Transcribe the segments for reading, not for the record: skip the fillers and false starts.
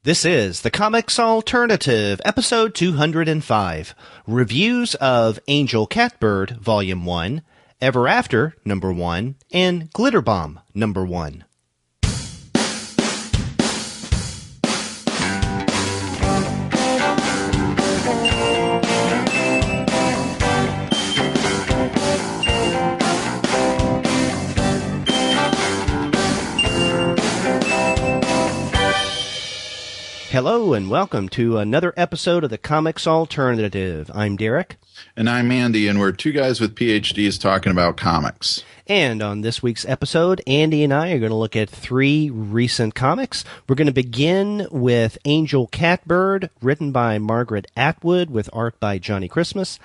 This is the Comics Alternative, episode 205. Reviews of Angel Catbird, Volume 1, Everafter, Number 1, and Glitterbomb, Number 1. Hello and welcome to another episode of the Comics Alternative. I'm Derek. And I'm Andy, and we're two guys with PhDs talking about comics. And on this week's episode, Andy and I are going to look at three recent comics. We're going to begin with Angel Catbird, written by Margaret Atwood, with art by Johnnie Christmas.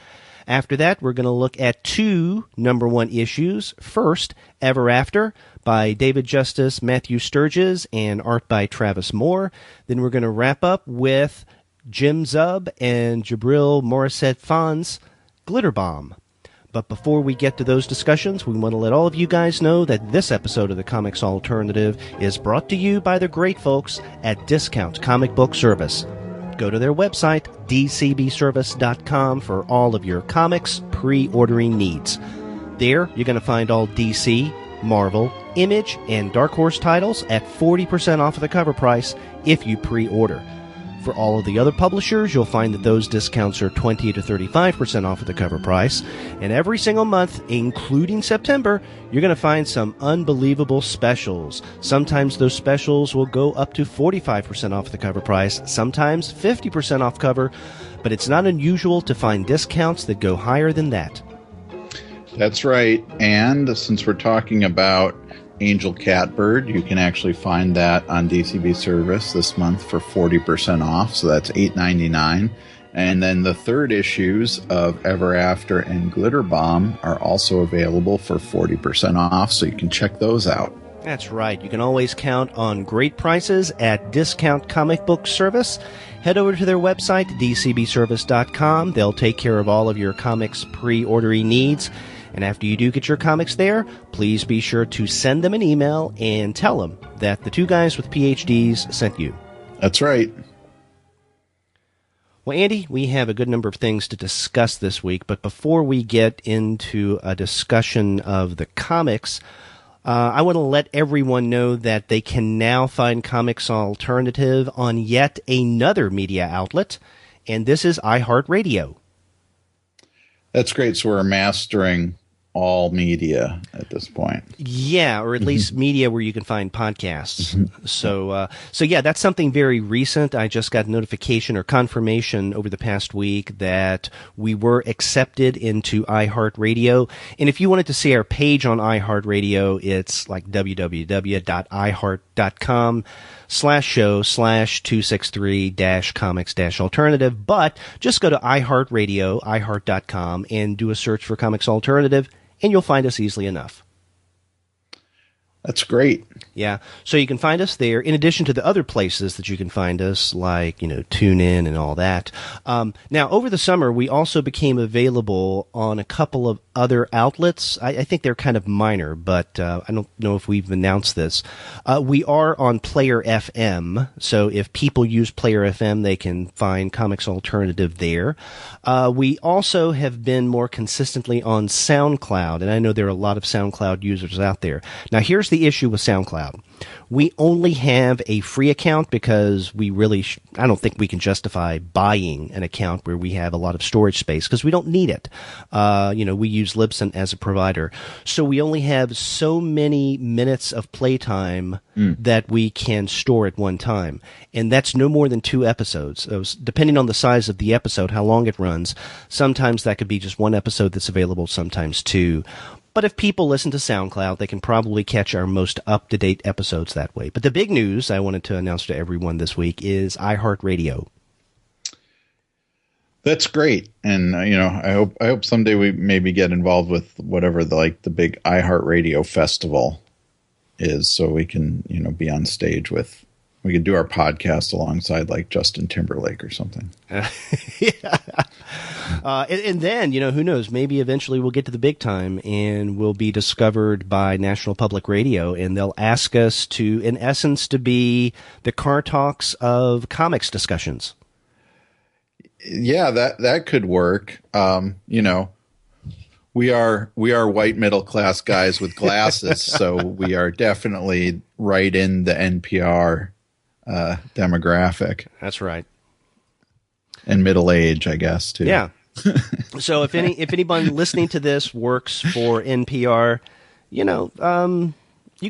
After that, we're going to look at two number one issues. First, Everafter, by Justus, Matthew Sturges, and art by Travis Moore. Then we're going to wrap up with Jim Zub and Jabril Morissette-Fon's Glitterbomb. But before we get to those discussions, we want to let all of you guys know that this episode of the Comics Alternative is brought to you by the great folks at Discount Comic Book Service. Go to their website, dcbservice.com, for all of your comics pre-ordering needs. There, you're going to find all DC, Marvel, Image, and Dark Horse titles at 40% off of the cover price if you pre-order. For all of the other publishers, you'll find that those discounts are 20 to 35% off of the cover price. And every single month, including September, you're going to find some unbelievable specials. Sometimes those specials will go up to 45% off the cover price, sometimes 50% off cover, but it's not unusual to find discounts that go higher than that. That's right. And since we're talking about Angel Catbird, you can actually find that on DCB Service this month for 40% off. So that's $8.99. And then the third issues of Everafter and Glitterbomb are also available for 40% off. So you can check those out. That's right. You can always count on great prices at Discount Comic Book Service. Head over to their website, dcbservice.com. They'll take care of all of your comics pre-ordering needs. And after you do get your comics there, please be sure to send them an email and tell them that the two guys with PhDs sent you. That's right. Well, Andy, we have a good number of things to discuss this week, but before we get into a discussion of the comics, I want to let everyone know that they can now find Comics Alternative on yet another media outlet, and this is iHeartRadio. That's great. So we're mastering all media at this point. Yeah, or at least media where you can find podcasts. So yeah, that's something very recent. I just got notification or confirmation over the past week that we were accepted into iHeartRadio. And if you wanted to see our page on iHeartRadio, it's like www.iheart.com/show/263-comics-alternative. But just go to iHeartRadio, iHeart.com, and do a search for Comics Alternative, and you'll find us easily enough. That's great. Yeah. So you can find us there, in addition to the other places that you can find us, like, TuneIn and all that. Now, over the summer, we also became available on a couple of other outlets. I think they're kind of minor, but I don't know if we've announced this. We are on Player FM, so if people use Player FM, they can find Comics Alternative there. We also have been more consistently on SoundCloud, and I know there are a lot of SoundCloud users out there. Now, here's the issue with SoundCloud. We only have a free account because we really, I don't think we can justify buying an account where we have a lot of storage space because we don't need it. We use Libsyn as a provider. So we only have so many minutes of playtime that we can store at one time. And that's no more than 2 episodes. Depending on the size of the episode, how long it runs, sometimes that could be just 1 episode that's available, sometimes 2. But if people listen to SoundCloud, they can probably catch our most up-to-date episodes that way. But the big news I wanted to announce to everyone this week is iHeartRadio. That's great. And, I hope someday we maybe get involved with whatever the big iHeartRadio festival is, so we can, be on stage with, we could do our podcast alongside like Justin Timberlake or something. Yeah. And then, who knows? Maybe eventually we'll get to the big time and we'll be discovered by National Public Radio, and they'll ask us to, in essence, to be the car talks of comics discussions. Yeah, that could work. We are white middle class guys with glasses, so we are definitely right in the NPR demographic. That's right. And middle age, I guess, too. Yeah. So if anyone listening to this works for NPR, you can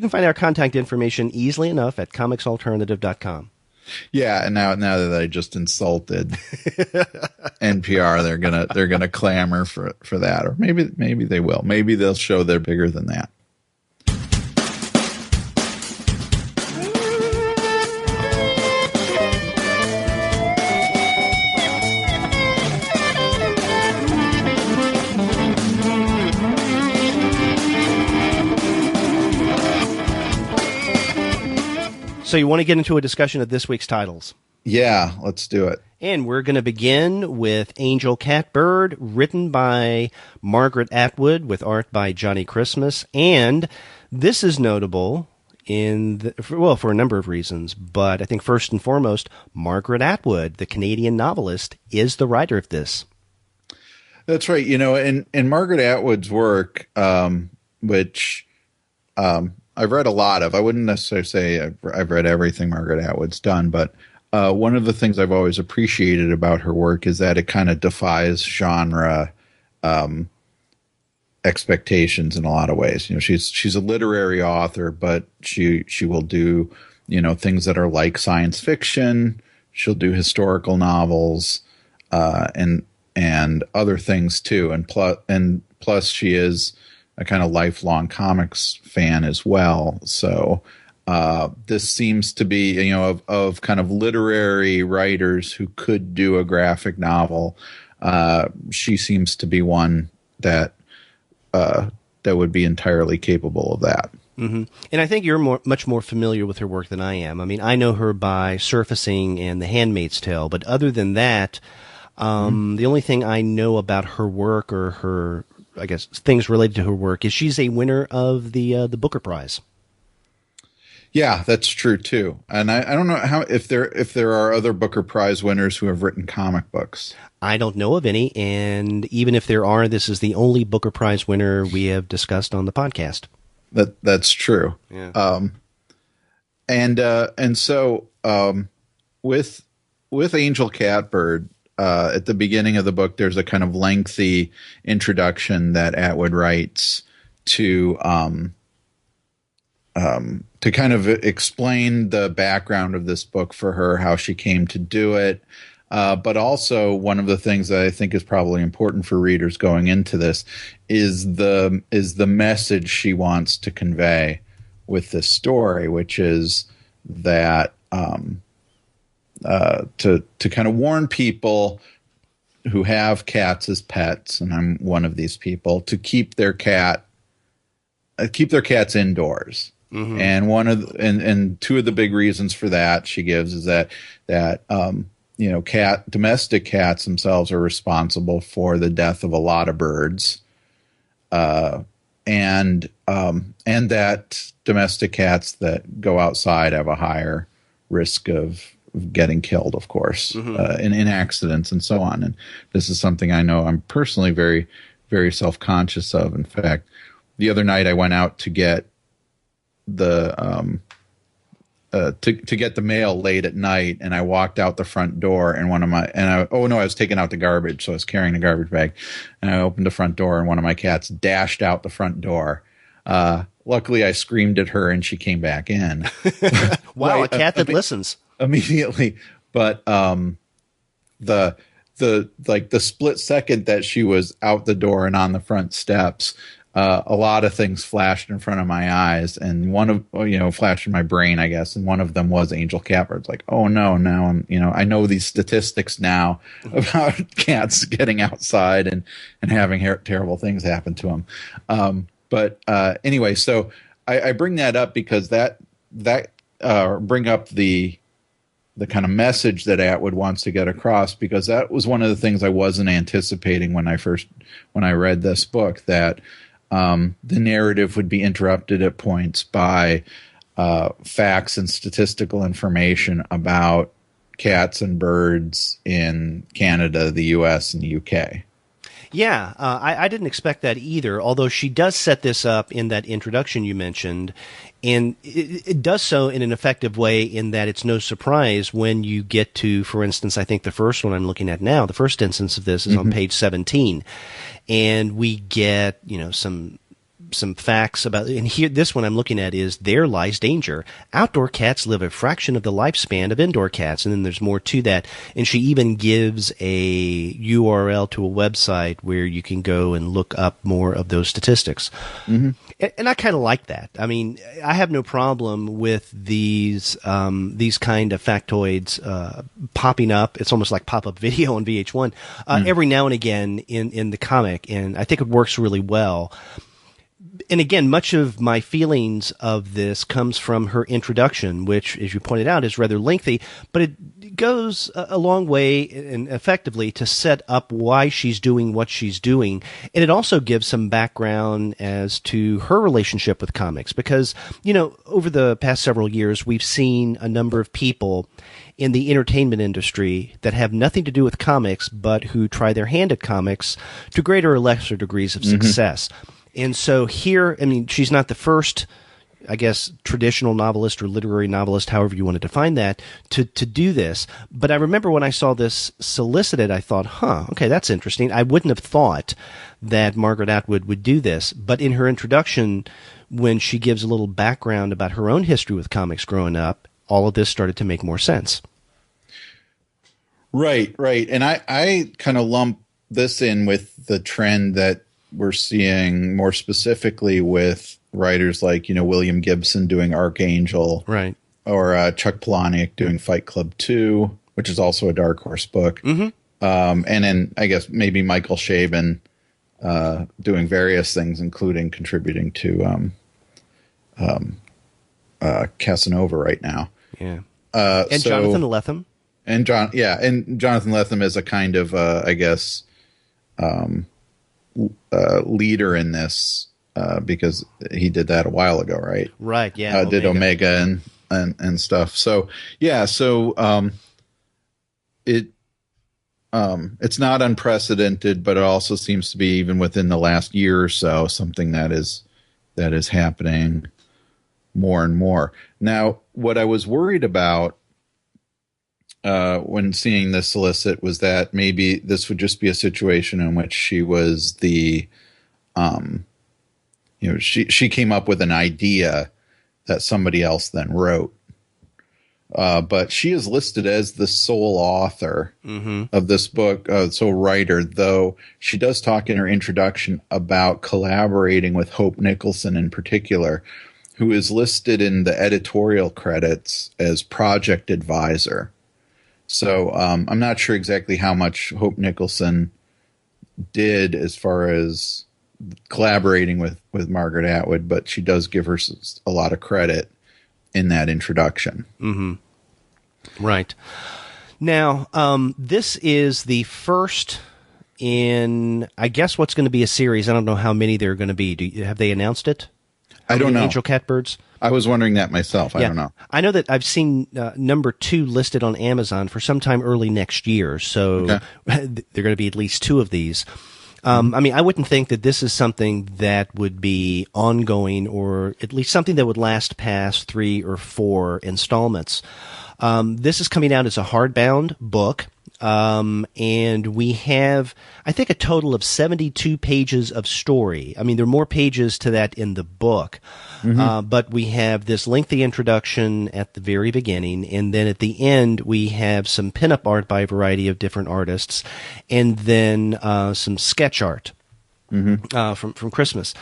find our contact information easily enough at comicsalternative.com. Yeah, and now that I just insulted NPR, they're gonna clamor for that, or maybe they will. Maybe they'll show they're bigger than that. So you want to get into a discussion of this week's titles? Yeah, let's do it. And we're going to begin with Angel Catbird, written by Margaret Atwood, with art by Johnnie Christmas. And this is notable for a number of reasons. But I think first and foremost, Margaret Atwood, the Canadian novelist, is the writer of this. That's right. In Margaret Atwood's work, which I've read a lot of. I wouldn't necessarily say I've read everything Margaret Atwood's done, but one of the things I've always appreciated about her work is that it kind of defies genre expectations in a lot of ways. She's a literary author, but she will do things that are like science fiction. She'll do historical novels and other things too. And plus she is a kind of lifelong comics fan as well. So this seems to be, of kind of literary writers who could do a graphic novel. She seems to be one that would be entirely capable of that. Mm-hmm. And I think you're much more familiar with her work than I am. I mean, I know her by Surfacing and The Handmaid's Tale, but other than that, the only thing I know about her work, or her, I guess, things related to her work, is she's a winner of the Booker Prize. Yeah, that's true too. And I don't know if there are other Booker Prize winners who have written comic books. I don't know of any, and even if there are, this is the only Booker Prize winner we have discussed on the podcast. That's true. Yeah. And so with Angel Catbird, at the beginning of the book, there's a kind of lengthy introduction that Atwood writes to kind of explain the background of this book for her, how she came to do it. But also, one of the things that I think is probably important for readers going into this is the message she wants to convey with this story, which is that to kind of warn people who have cats as pets, and I'm one of these people, to keep their cats indoors. Mm-hmm. And and two of the big reasons for that she gives is that domestic cats themselves are responsible for the death of a lot of birds, and that domestic cats that go outside have a higher risk of getting killed, of course, in accidents and so on. And this is something I know I'm personally very, very self-conscious of. In fact, the other night I went out to get to get the mail late at night, and I walked out the front door, and I was taking out the garbage, so I was carrying a garbage bag, and I opened the front door, and one of my cats dashed out the front door. Luckily, I screamed at her, and she came back in. Wow, a cat that listens immediately. But the split second that she was out the door and on the front steps, a lot of things flashed in front of my eyes, and flashed in my brain, I guess. And one of them was Angel Catbird. It's like, oh no, now I know these statistics now about cats getting outside and having terrible things happen to them. But anyway, so I bring that up because that bring up the kind of message that Atwood wants to get across, because that was one of the things I wasn't anticipating when I read this book, that the narrative would be interrupted at points by facts and statistical information about cats and birds in Canada, the U.S., and the U.K. Yeah, I didn't expect that either, although she does set this up in that introduction you mentioned, and it does so in an effective way in that it's no surprise when you get to, for instance, I think the first one I'm looking at now, the first instance of this is on page 17, and we get, some facts about, and here, this one I'm looking at is there lies danger. Outdoor cats live a fraction of the lifespan of indoor cats, and then there's more to that. And she even gives a URL to a website where you can go and look up more of those statistics. And I kind of like that. I mean, I have no problem with these kind of factoids popping up. It's almost like pop-up video on VH1 every now and again in the comic, and I think it works really well. And again, much of my feelings of this comes from her introduction, which, as you pointed out, is rather lengthy, but it goes a long way and effectively to set up why she's doing what she's doing. And it also gives some background as to her relationship with comics, because, over the past several years, we've seen a number of people in the entertainment industry that have nothing to do with comics, but who try their hand at comics to greater or lesser degrees of success. And so here, I mean, she's not the first, I guess, traditional novelist or literary novelist, however you want to define that, to do this. But I remember when I saw this solicited, I thought, okay, that's interesting. I wouldn't have thought that Margaret Atwood would do this. But in her introduction, when she gives a little background about her own history with comics growing up, all of this started to make more sense. Right. And I kind of lump this in with the trend that we're seeing more specifically with writers like, William Gibson doing Archangel, right, or Chuck Palahniuk doing Fight Club 2, which is also a Dark Horse book. And then I guess maybe Michael Chabon doing various things, including contributing to Casanova right now. Yeah. And Jonathan Lethem. And Jonathan Lethem is a kind of, I guess, leader in this because he did that a while ago, right? Right. Yeah. Did Omega and stuff. So yeah. So it's not unprecedented, but it also seems to be, even within the last year or so, something that is happening more and more. Now, what I was worried about when seeing this solicit was that maybe this would just be a situation in which she was she came up with an idea that somebody else then wrote. But she is listed as the sole author of this book, sole writer, though she does talk in her introduction about collaborating with Hope Nicholson in particular, who is listed in the editorial credits as project advisor. So I'm not sure exactly how much Hope Nicholson did as far as collaborating with Margaret Atwood, but she does give her a lot of credit in that introduction. Right. Now, this is the first in, I guess, what's going to be a series. I don't know how many there are going to be. Have they announced it? I don't know. Angel Catbirds? I was wondering that myself. I don't know. I know that I've seen number 2 listed on Amazon for sometime early next year. So there are going to be at least 2 of these. I mean, I wouldn't think that this is something that would be ongoing, or at least something that would last past 3 or 4 installments. This is coming out as a hardbound book. And we have, I think, a total of 72 pages of story. I mean, there are more pages to that in the book. But we have this lengthy introduction at the very beginning, and then at the end we have some pinup art by a variety of different artists, and then some sketch art from Christmas.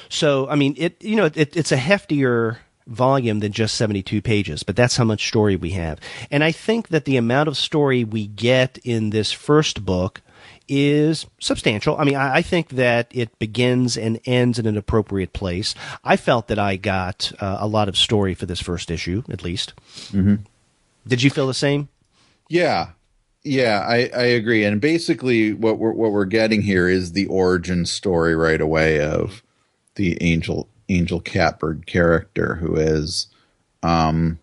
So, I mean, it's a heftier volume than just 72 pages, but that's how much story we have. And I think that the amount of story we get in this first book is substantial. I mean, I think that it begins and ends in an appropriate place. I felt that I got a lot of story for this first issue, at least. Did you feel the same? Yeah. Yeah, I agree. And basically what we're getting here is the origin story right away of the Angel Catbird character, who is I'm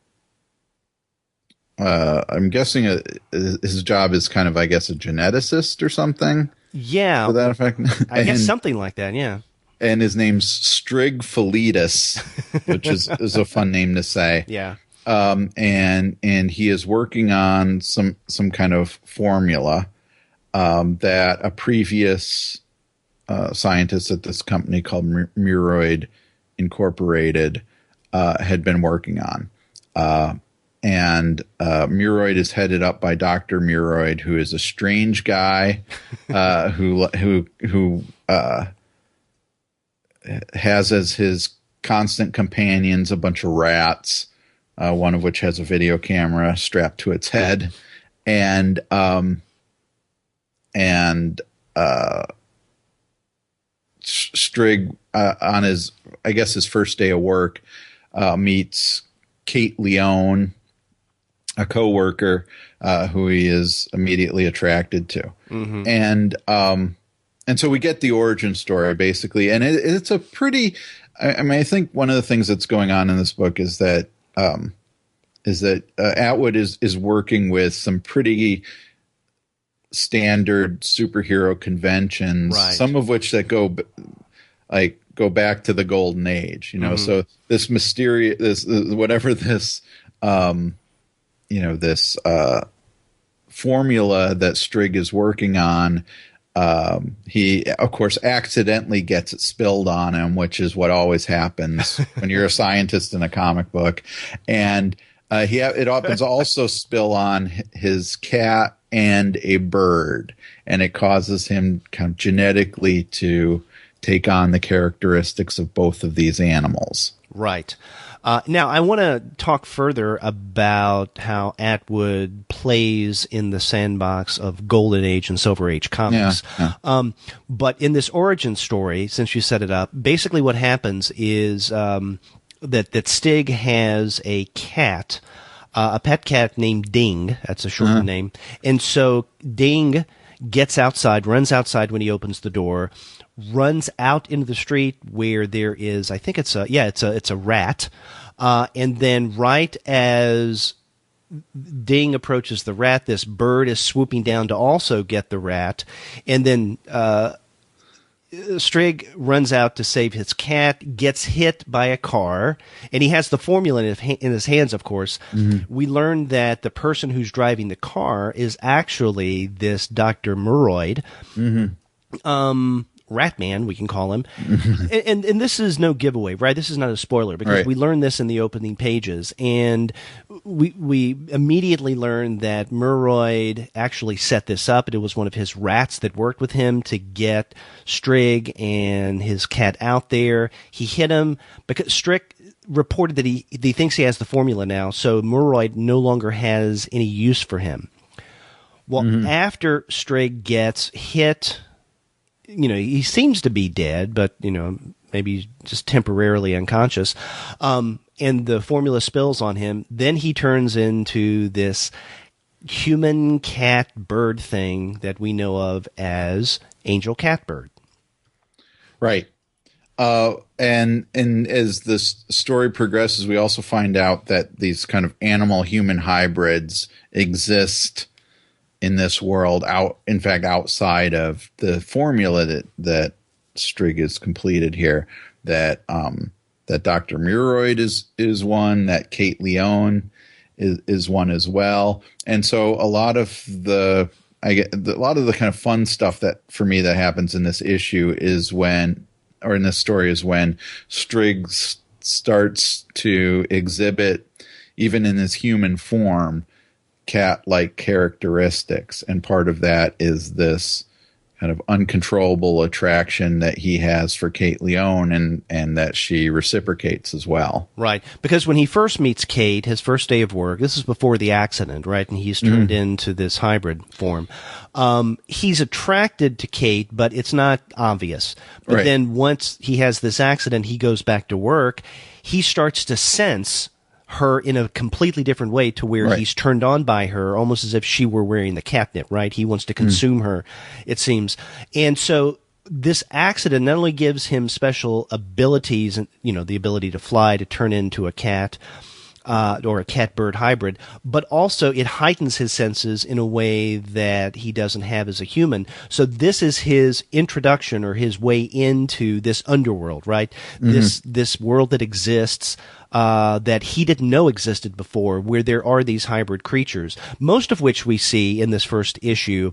guessing his job is kind of, I guess, a geneticist or something. Yeah. To that effect. I guess something like that, yeah. And his name's Strig Felitus, which is a fun name to say. Yeah. And he is working on some kind of formula that a previous scientist at this company called Muroid Incorporated had been working on. And Muroid is headed up by Dr. Muroid, who is a strange guy who has as his constant companions a bunch of rats. One of which has a video camera strapped to its head, and Strig on his first day of work meets Kate Leone, a coworker who he is immediately attracted to, and so we get the origin story basically, and it's a pretty. I think one of the things that's going on in this book is that Atwood is working with some pretty standard superhero conventions, right, some of which that go back to the golden age, So this mysterious, whatever this, this formula that Strig is working on. He, of course, accidentally gets it spilled on him, which is what always happens when you're a scientist in a comic book. And it happens also spill on his cat and a bird, and it causes him kind of genetically to take on the characteristics of both of these animals. Right. Now, I want to talk further about how Atwood plays in the sandbox of Golden Age and Silver Age comics. Yeah. But in this origin story, since you set it up, basically what happens is that Stig has a cat, a pet cat named Ding. That's a short name. And so Ding gets outside, runs outside when he opens the door, runs out into the street where there is, I think it's a rat. And then right as Ding approaches the rat, this bird is swooping down to also get the rat. And then Strig runs out to save his cat, gets hit by a car, and he has the formula in his hands, of course. Mm-hmm. We learn that the person who's driving the car is actually this Dr. Muroid. Mm-hmm. Ratman, we can call him. and this is no giveaway, right? This is not a spoiler because we learn this in the opening pages. And we immediately learn that Muroid actually set this up. It was one of his rats that worked with him to get Strig and his cat out there. He hit him because Strig reported that he thinks he has the formula now, so Muroid no longer has any use for him. Well, after Strig gets hit, he seems to be dead, but, maybe just temporarily unconscious. And the formula spills on him. Then he turns into this human cat bird thing that we know of as Angel Catbird. Right. And as this story progresses, we also find out that these kind of animal-human hybrids exist in this world, outside of the formula that Strig has completed here, that Dr. Muroid is one, that Kate Leone is one as well. And so a lot of the kind of fun stuff that for me that happens in this issue in this story is when Strig starts to exhibit, even in his human form, cat-like characteristics, and part of that is this kind of uncontrollable attraction that he has for Kate Leone, and that she reciprocates as well. Right, because when he first meets Kate, his first day of work, this is before the accident, right, and he's turned into this hybrid form. He's attracted to Kate, but it's not obvious. But then once he has this accident, he goes back to work, he starts to sense her in a completely different way to where Right. he's turned on by her, almost as if she were wearing the catnip, right? He wants to consume her, it seems. And so this accident not only gives him special abilities, the ability to fly, to turn into a cat, or a catbird hybrid, but also it heightens his senses in a way that he doesn't have as a human. So this is his introduction or his way into this underworld, right? This world that exists, that he didn't know existed before, where there are these hybrid creatures, most of which we see in this first issue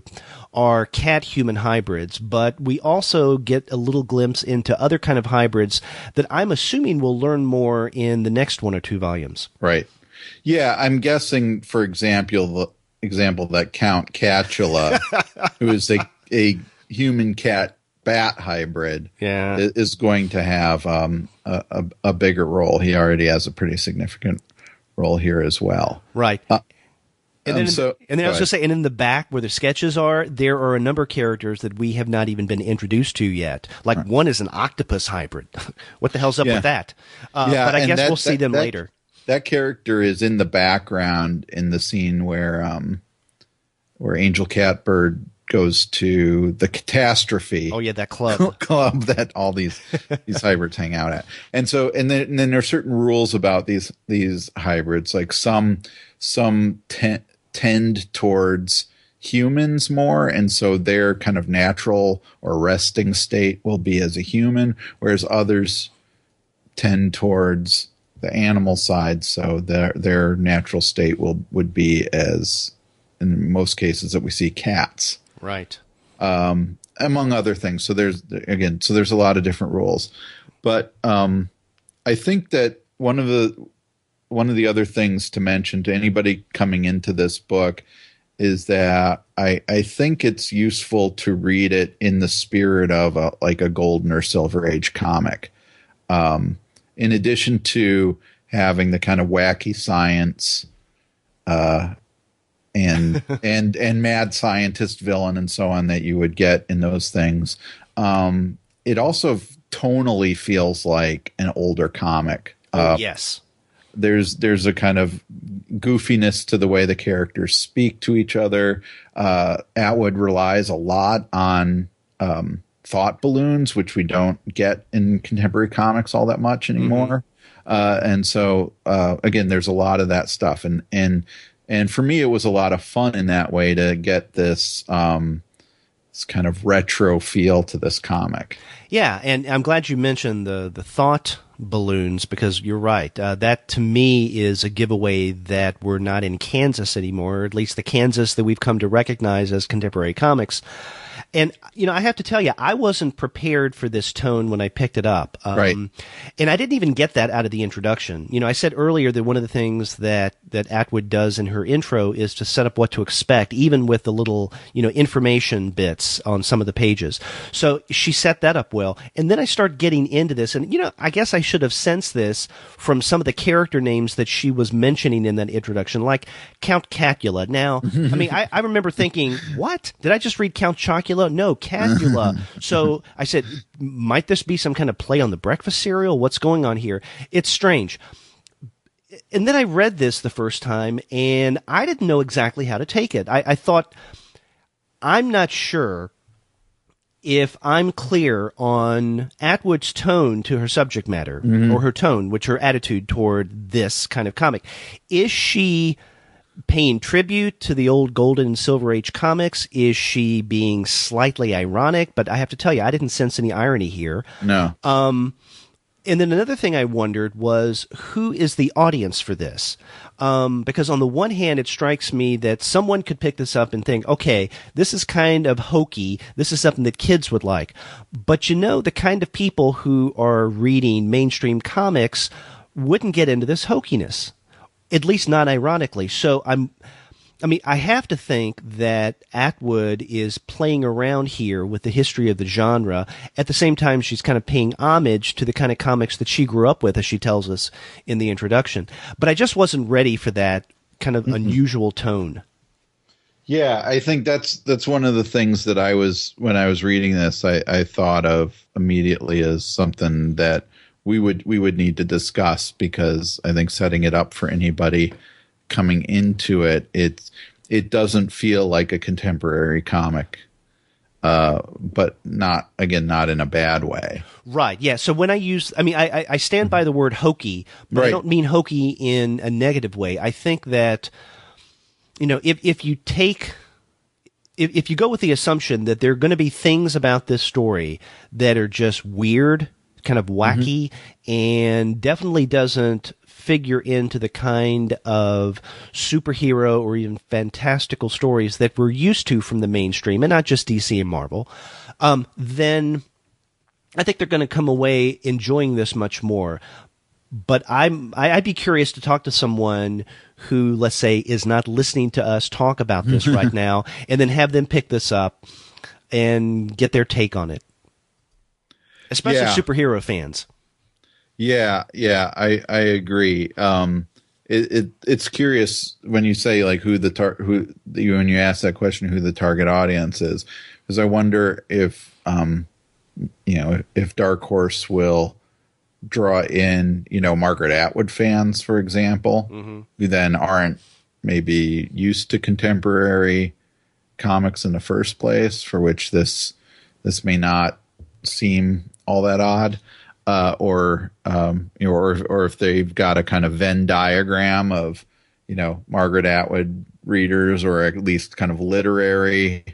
are cat-human hybrids, but we also get a little glimpse into other kind of hybrids that I'm assuming we'll learn more in the next 1 or 2 volumes. Right. Yeah, I'm guessing, for example, that Count Catula, who is a human cat bat hybrid, is going to have a bigger role. He already has a pretty significant role here as well. Right. And then, I was going to say, and in the back where the sketches are, there are a number of characters that we have not even been introduced to yet. Like one is an octopus hybrid. What the hell's up with that? But I guess we'll see them later. That character is in the background in the scene where Angel Catbird goes to the catastrophe. Oh yeah, that club that all these hybrids hang out at. And so and then there are certain rules about these hybrids. Like some tend towards humans more, and so their kind of natural or resting state will be as a human, whereas others tend towards the animal side, so their natural state would be, as in most cases that we see, cats. Right. Among other things. So there's a lot of different rules. But I think that one of the other things to mention to anybody coming into this book is that I think it's useful to read it in the spirit of a golden or silver age comic. In addition to having the kind of wacky science and mad scientist villain and so on that you would get in those things, it also tonally feels like an older comic. Yes. There's a kind of goofiness to the way the characters speak to each other. Atwood relies a lot on thought balloons, which we don't get in contemporary comics all that much anymore. And so again, there's a lot of that stuff, and for me, it was a lot of fun in that way to get this this kind of retro feel to this comic. Yeah, and I'm glad you mentioned the thought balloons, because you're right. That to me is a giveaway that we're not in Kansas anymore, or at least the Kansas that we've come to recognize as contemporary comics. And, I have to tell you, I wasn't prepared for this tone when I picked it up. Right. And I didn't even get that out of the introduction. I said earlier that one of the things that Atwood does in her intro is to set up what to expect, even with the little, information bits on some of the pages. So she set that up well. And then I start getting into this. And, I guess I should have sensed this from some of the character names that she was mentioning in that introduction, like Count Catula. Now, I remember thinking, what? Did I just read Count Chocula? No, Catula. So I said, might this be some kind of play on the breakfast cereal? What's going on here? It's strange. And then I read this the first time, and I didn't know exactly how to take it. I thought, I'm not sure if I'm clear on Atwood's tone to her subject matter, or her tone, which her attitude toward this kind of comic. Is she paying tribute to the old Golden and Silver Age comics? Is she being slightly ironic? But I have to tell you, I didn't sense any irony here. No. And then another thing I wondered was, who is the audience for this? Because on the one hand, it strikes me that someone could pick this up and think, okay, this is kind of hokey. This is something that kids would like. But the kind of people who are reading mainstream comics wouldn't get into this hokiness. At least not ironically. So I have to think that Atwood is playing around here with the history of the genre. At the same time, she's kind of paying homage to the kind of comics that she grew up with, as she tells us in the introduction. But I just wasn't ready for that kind of unusual tone. Yeah, I think that's one of the things that when I was reading this, I thought of immediately as something that we would need to discuss, because I think setting it up for anybody coming into it, it doesn't feel like a contemporary comic. But not in a bad way. Right. Yeah. So when I stand by the word hokey, but Right. I don't mean hokey in a negative way. I think that, if you go with the assumption that there are going to be things about this story that are just weird, kind of wacky, and definitely doesn't figure into the kind of superhero or even fantastical stories that we're used to from the mainstream, and not just DC and Marvel, then I think they're going to come away enjoying this much more. But I'd be curious to talk to someone who, let's say, is not listening to us talk about this right now, and then have them pick this up and get their take on it, especially superhero fans. Yeah, I agree. It's curious when you say like when you ask that question, who the target audience is, because I wonder if if Dark Horse will draw in Margaret Atwood fans, for example, who then aren't maybe used to contemporary comics in the first place, for which this may not seem all that odd. Or if they've got a kind of Venn diagram of, Margaret Atwood readers, or at least kind of literary,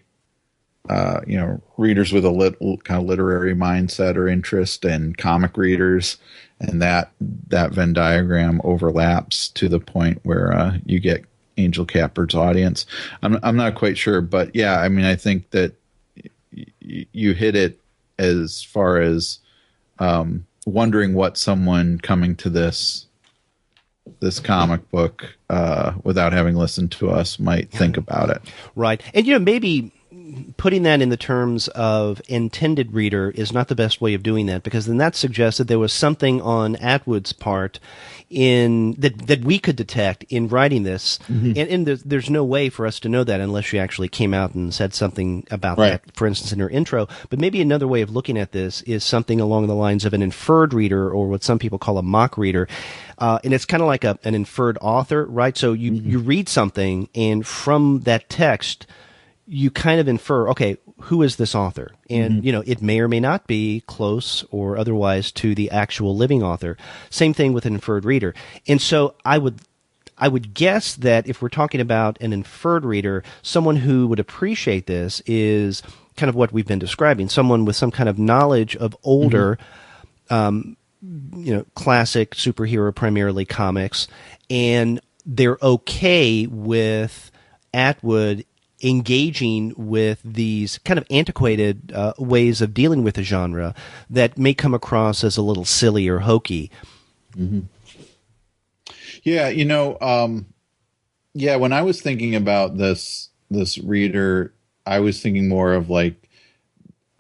readers with a kind of literary mindset or interest, and comic readers, and that Venn diagram overlaps to the point where you get Angel Catbird's audience. I'm not quite sure, but yeah, I mean, I think that you hit it as far as wondering what someone coming to this comic book without having listened to us might think about it. Right. And, maybe putting that in the terms of intended reader is not the best way of doing that, because then that suggests that there was something on Atwood's part that we could detect in writing this. And there's no way for us to know that unless she actually came out and said something about that, for instance, in her intro. But maybe another way of looking at this is something along the lines of an inferred reader, or what some people call a mock reader. And it's kind of like an inferred author, right? So you read something, and from that text, you kind of infer, okay, who is this author? And, it may or may not be close or otherwise to the actual living author. Same thing with an inferred reader. And so I would guess that if we're talking about an inferred reader, someone who would appreciate this is kind of what we've been describing, someone with some kind of knowledge of older, classic superhero, primarily comics, and they're okay with Atwood engaging with these kind of antiquated ways of dealing with the genre that may come across as a little silly or hokey. Yeah, when I was thinking about this reader, I was thinking more of like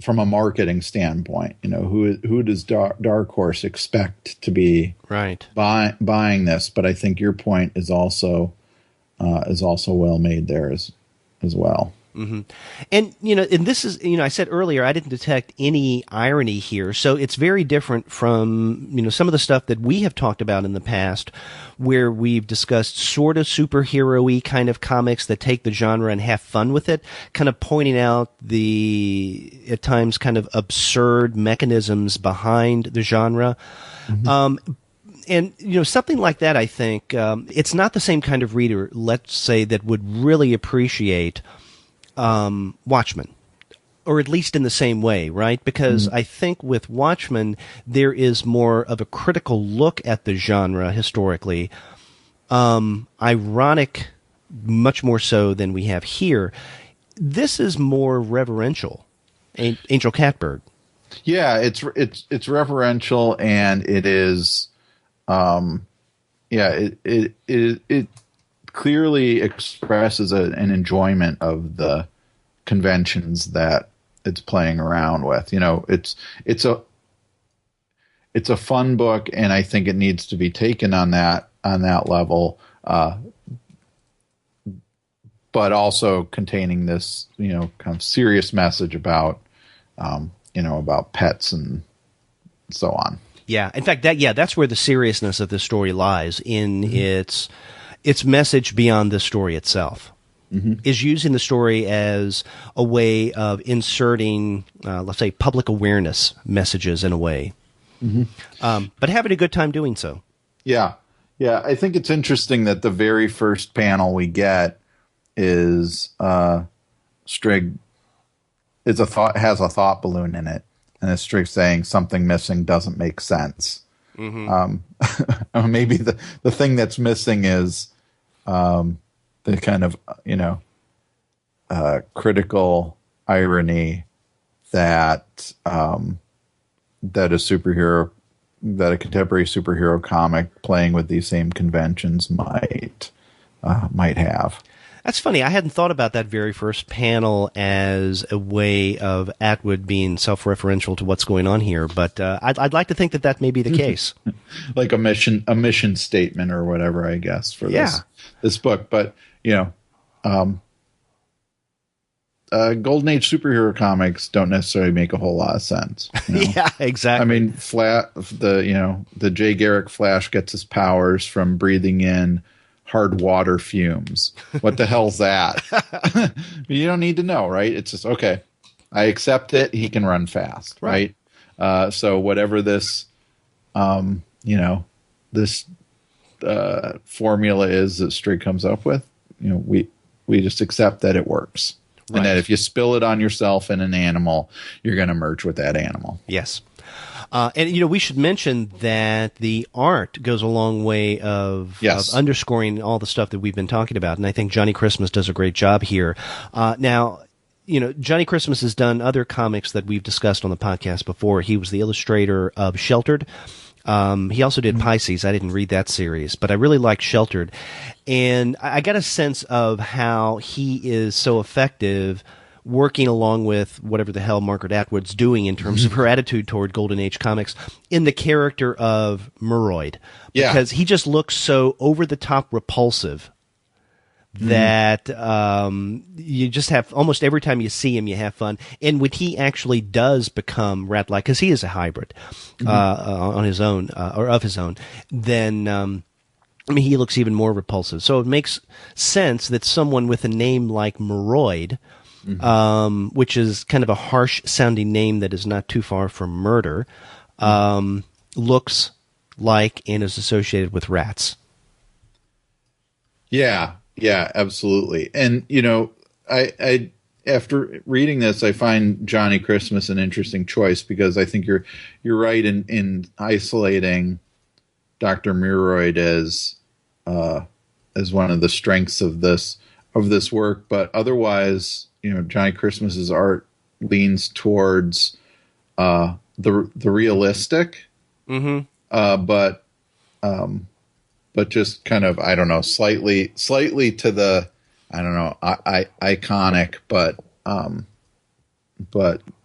from a marketing standpoint. Who does Dark Horse expect to be buying this? But I think your point is also well made there as well. And and this is, I said earlier, I didn't detect any irony here, so it's very different from some of the stuff that we have talked about in the past, where we've discussed sort of superhero-y kind of comics that take the genre and have fun with it, kind of pointing out the at times kind of absurd mechanisms behind the genre. And, something like that, I think, it's not the same kind of reader, let's say, that would really appreciate Watchmen, or at least in the same way, right? Because I think with Watchmen, there is more of a critical look at the genre historically, ironic, much more so than we have here. This is more reverential, Angel Catbird. Yeah, it's reverential, and it is... it clearly expresses an enjoyment of the conventions that it's playing around with. It's a fun book, and I think it needs to be taken on that level, but also containing this kind of serious message about about pets and so on. Yeah. In fact, that's where the seriousness of this story lies, in its message beyond the story itself. Is using the story as a way of inserting, let's say, public awareness messages in a way, but having a good time doing so. Yeah. Yeah. I think it's interesting that the very first panel we get is Strigg has a thought balloon in it, and it's Strigg saying something missing doesn't make sense. Maybe the thing that's missing is the kind of, critical irony that that a contemporary superhero comic playing with these same conventions might have. That's funny. I hadn't thought about that very first panel as a way of Atwood being self-referential to what's going on here, but I'd like to think that may be the case. Like a mission statement or whatever, I guess, for this book. But Golden Age superhero comics don't necessarily make a whole lot of sense. Yeah, exactly. I mean, the Jay Garrick Flash gets his powers from breathing in hard water fumes. What the hell's that? You don't need to know, right? It's just, okay, I accept it. He can run fast, right? So whatever this, this formula is that Strigg comes up with, we just accept that it works. Right. And that if you spill it on yourself and an animal, you're going to merge with that animal. Yes. And we should mention that the art goes a long way of underscoring all the stuff that we've been talking about, and I think Johnnie Christmas does a great job here. Now, Johnnie Christmas has done other comics that we've discussed on the podcast before. He was the illustrator of Sheltered. He also did Pisces. I didn't read that series, but I really liked Sheltered, and I got a sense of how he is so effective working along with whatever the hell Margaret Atwood's doing in terms of her attitude toward Golden Age comics in the character of Moroid. Because he just looks so over-the-top repulsive that you just have, almost every time you see him, you have fun. And when he actually does become rat-like, because he is a hybrid on his own, or of his own, then he looks even more repulsive. So it makes sense that someone with a name like Moroid, which is kind of a harsh-sounding name that is not too far from murder, looks like and is associated with rats. Yeah, absolutely. And, I after reading this, I find Johnnie Christmas an interesting choice, because I think you're right in isolating Dr. Moroid as one of the strengths of this work, but otherwise, Johnnie Christmas's art leans towards the realistic, but just kind of, I don't know, slightly to the, I don't know, iconic, but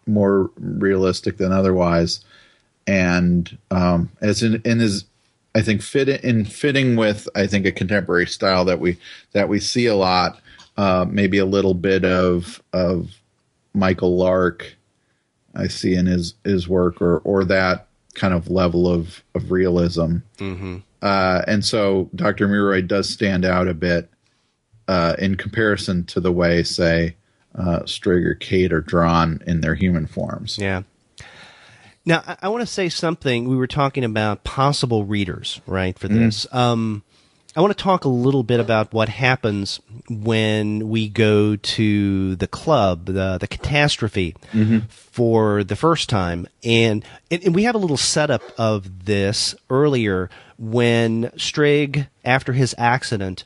more realistic than otherwise, and as in his, I think fitting with, I think, a contemporary style that we see a lot. Maybe a little bit of Michael Lark I see in his work, or that kind of level of realism. And so Dr. Moroid does stand out a bit in comparison to the way, say, Strigg or Kate are drawn in their human forms. Yeah. Now, I want to say something. We were talking about possible readers, right, for this. I want to talk a little bit about what happens when we go to the club, the catastrophe, for the first time. And we have a little setup of this earlier when Strigg, after his accident,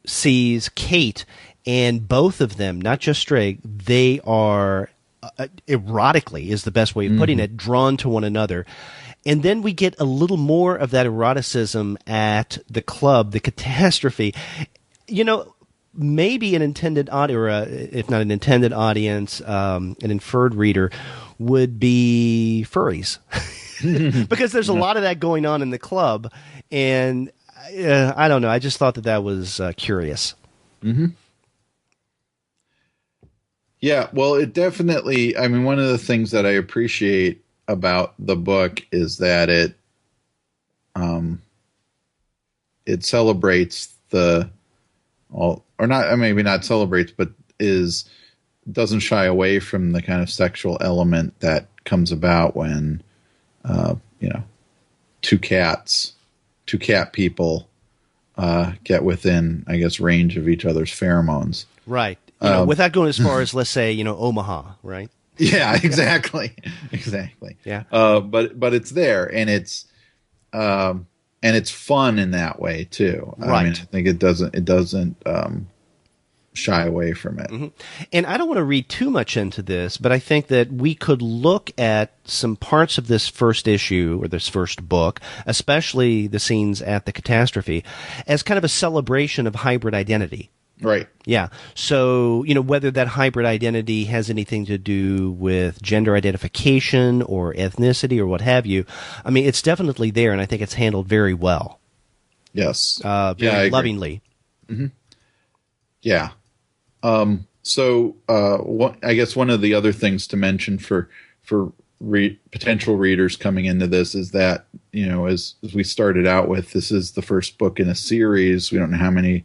sees Kate, and both of them, not just Strigg, they are erotically, is the best way of putting it, drawn to one another. And then we get a little more of that eroticism at the club, the catastrophe. Maybe an intended audience, or if not an intended audience, an inferred reader would be furries. Because there's a lot of that going on in the club. And I don't know. I just thought that was curious. Yeah, well, it definitely, I mean, one of the things that I appreciate about the book is that it celebrates maybe not celebrates, but doesn't shy away from the kind of sexual element that comes about when two cat people get within, I guess, range of each other's pheromones. Right. Without going as far as, let's say, Omaha, right? Yeah, exactly. Exactly. Yeah. But it's there, and it's fun in that way too. Right. I mean, I think it doesn't shy away from it. Mm-hmm. And I don't want to read too much into this, but I think that we could look at some parts of this first issue or this first book, especially the scenes at the catastrophe, as kind of a celebration of hybrid identity. Right. Yeah. So, whether that hybrid identity has anything to do with gender identification or ethnicity or what have you, I mean, it's definitely there, and I think it's handled very well. Yes. Very lovingly. Mm-hmm. Yeah. I guess one of the other things to mention for potential readers coming into this is that, as we started out with, this is the first book in a series. We don't know how many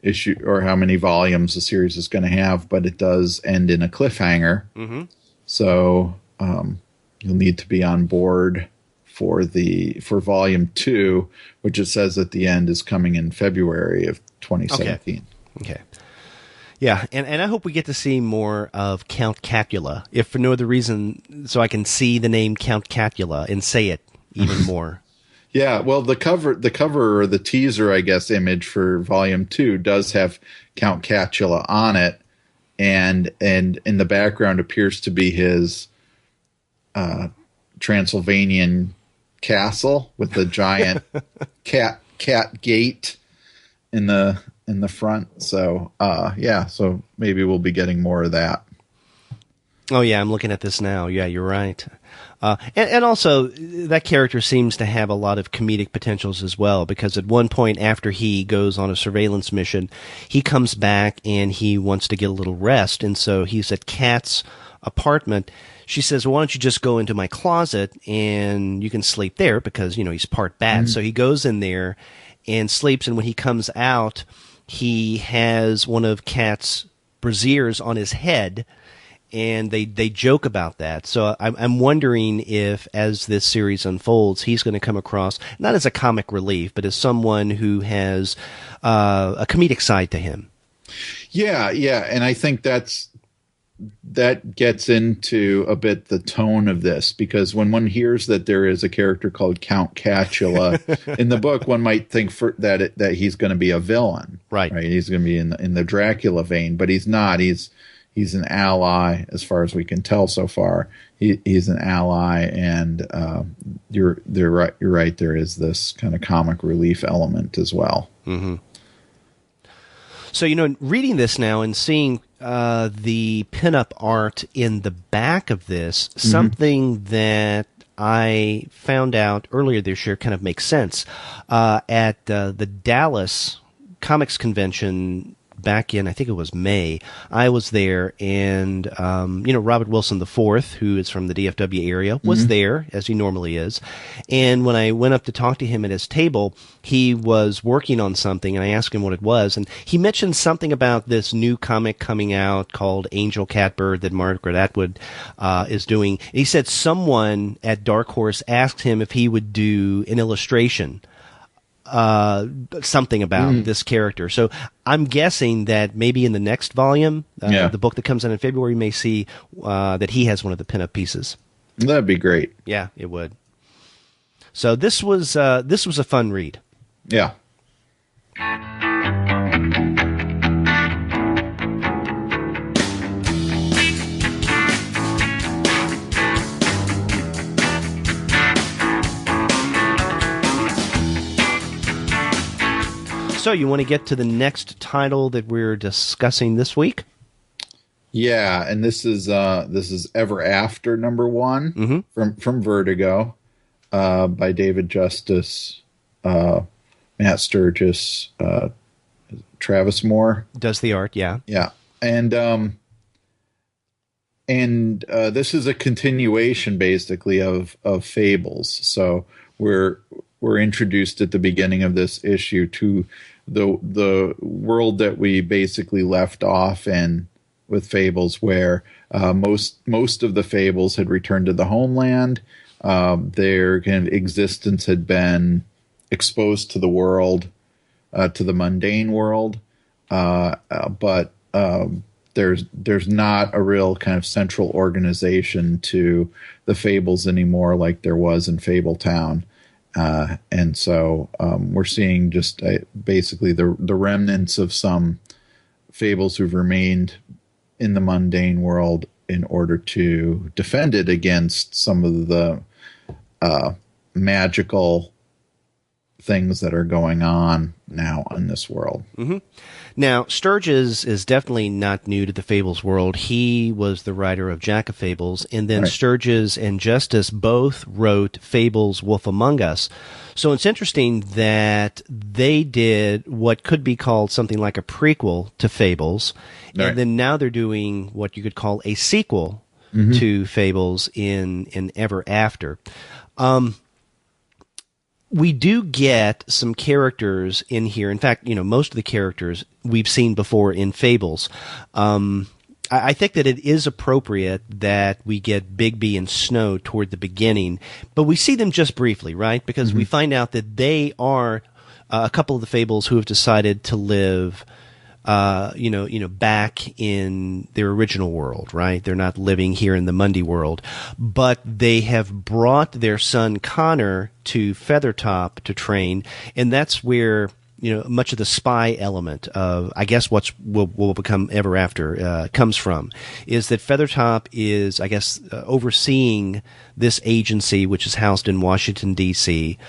issue or how many volumes the series is going to have, but it does end in a cliffhanger. Mm-hmm. So you'll need to be on board for volume 2, which it says at the end is coming in February of 2017. Okay. Yeah, and I hope we get to see more of Count Capulet, if for no other reason, so I can see the name Count Capulet and say it even more. Yeah, well, the cover or the teaser, I guess, image for Volume 2 does have Count Capulet on it, and in the background appears to be his Transylvanian castle with the giant cat gate in the front. So so maybe we'll be getting more of that. Oh yeah, I'm looking at this now. Yeah, you're right. And also, that character seems to have a lot of comedic potentials as well, because at one point after he goes on a surveillance mission, he comes back and he wants to get a little rest, and so he's at Kat's apartment. She says, well, why don't you just go into my closet and you can sleep there, because, he's part bat. Mm-hmm. So he goes in there and sleeps, and when he comes out, he has one of Kat's brassieres on his head, and they joke about that. So I'm wondering if, as this series unfolds, he's going to come across, not as a comic relief, but as someone who has a comedic side to him. Yeah, and I think that gets into a bit the tone of this, because when one hears that there is a character called Count Capulet in the book, one might think that he's going to be a villain. Right? He's going to be in the Dracula vein, but he's not. He's an ally, as far as we can tell so far. He's an ally, and you're right. There is this kind of comic relief element as well. Mm-hmm. So, reading this now and seeing the pinup art in the back of this, mm-hmm. something that I found out earlier this year kind of makes sense. At the Dallas Comics Convention back in, I think it was May, I was there, and Robert Wilson IV, who is from the DFW area, was mm-hmm. there, as he normally is. And when I went up to talk to him at his table, he was working on something, and I asked him what it was, and he mentioned something about this new comic coming out called Angel Catbird that Margaret Atwood is doing. And he said someone at Dark Horse asked him if he would do an illustration, something about this character. So I'm guessing that maybe in the next volume, the book that comes out in February, may see that he has one of the pinup pieces. That'd be great. Yeah, it would. So this was a fun read. Yeah. So you want to get to the next title that we're discussing this week? Yeah, and this is Everafter #1 mm-hmm. from Vertigo, by David Justus, Matt Sturges, Travis Moore does the art. Yeah, and this is a continuation, basically, of Fables. So we're introduced at the beginning of this issue to the world that we basically left off in with Fables, where most of the Fables had returned to the homeland. Their kind of existence had been exposed to the world, to the mundane world, but there's not a real kind of central organization to the Fables anymore, like there was in Fabletown. And so we're seeing just basically the remnants of some Fables who've remained in the mundane world in order to defend it against some of the magical things that are going on now in this world. Mm-hmm. Now, Sturges is definitely not new to the Fables world. He was the writer of Jack of Fables, and then Sturges and Justus both wrote Fables, Wolf Among Us. So it's interesting that they did what could be called something like a prequel to Fables, and then now they're doing what you could call a sequel to Fables in Everafter. We do get some characters in here. In fact, most of the characters we've seen before in Fables. I think that it is appropriate that we get Bigby and Snow toward the beginning, but we see them just briefly, right? Because we find out that they are a couple of the Fables who have decided to live back in their original world, right? They're not living here in the Mundy world, but they have brought their son Connor to Feathertop to train, and that's where much of the spy element of, I guess, what will become Everafter comes from, is that Feathertop is, I guess, overseeing this agency, which is housed in Washington, D.C.,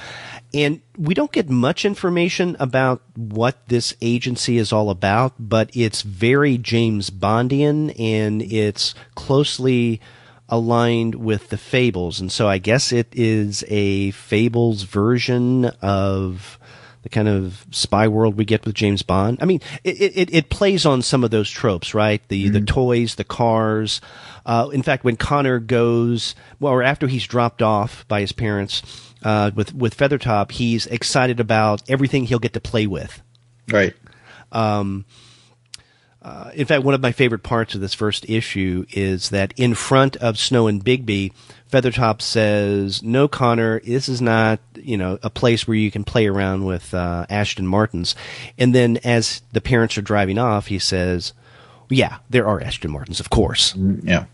and we don't get much information about what this agency is all about, but it's very James Bondian, and it's closely aligned with the Fables. And so I guess it is a Fables version of the kind of spy world we get with James Bond. I mean, it plays on some of those tropes, right? The toys, the cars. In fact, when Connor goes, or after he's dropped off by his parents, with Feathertop, he's excited about everything he'll get to play with. Right. In fact, one of my favorite parts of this first issue is that in front of Snow and Bigby, Feathertop says, "No, Connor, this is not, a place where you can play around with Ashton Martins." And then as the parents are driving off, he says, "Yeah, there are Ashton Martins, of course." Yeah.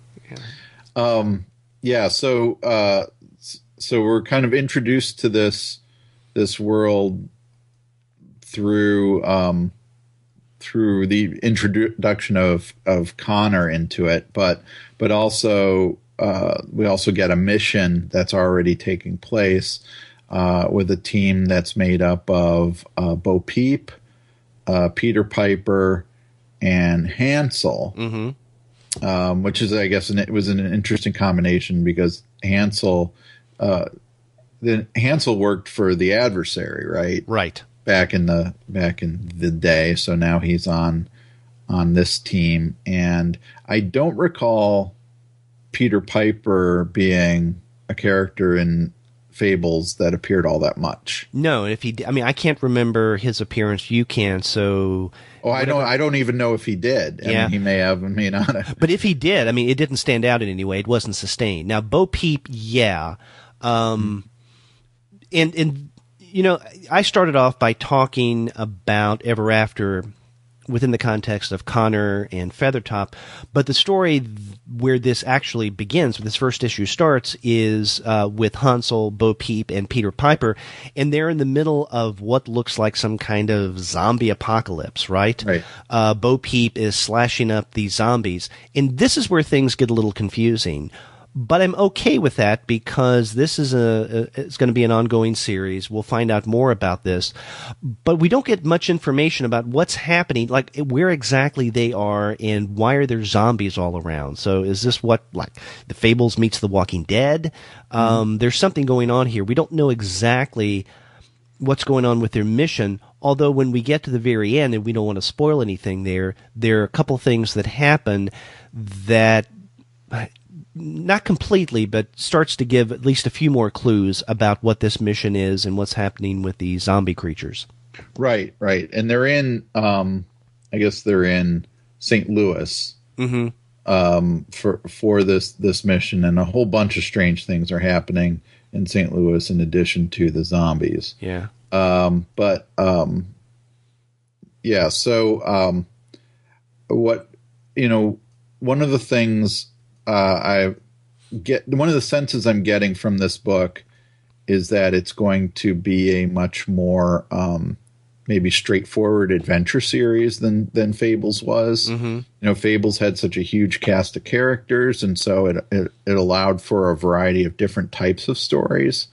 So we're kind of introduced to this world through the introduction of Connor into it, but also we also get a mission that's already taking place with a team that's made up of Bo Peep, Peter Piper, and Hansel. Which is, I guess, it was an interesting combination because Hansel worked for the adversary, right? Right. Back in the day. So now he's on this team, and I don't recall Peter Piper being a character in Fables that appeared all that much. No, if he, I can't remember his appearance. You can, so. Oh, I don't even know if he did. I mean, he may have, may not have. But if he did, it didn't stand out in any way. It wasn't sustained. Now, Bo Peep, yeah. And I started off by talking about Everafter within the context of Connor and Feathertop, but the story where this actually begins, where this first issue starts, is with Hansel, Bo Peep, and Peter Piper, and they're in the middle of what looks like some kind of zombie apocalypse, right? Right. Bo Peep is slashing up these zombies, and this is where things get a little confusing. But I'm okay with that because this is it's going to be an ongoing series. We'll find out more about this, but we don't get much information about what's happening, like where exactly they are and why are there zombies all around. So is this what, like, the Fables meets The Walking Dead? There's something going on here. We don't know exactly what's going on with their mission, although when we get to the very end, and we don't want to spoil anything there are a couple things that happen that not completely, but starts to give at least a few more clues about what this mission is and what's happening with the zombie creatures. Right. And they're in, I guess they're in St. Louis for this mission, and a whole bunch of strange things are happening in St. Louis in addition to the zombies. Yeah. So what, one of the things one of the senses I'm getting from this book is that it's going to be a much more maybe straightforward adventure series than Fables was. Fables had such a huge cast of characters, and so it allowed for a variety of different types of stories.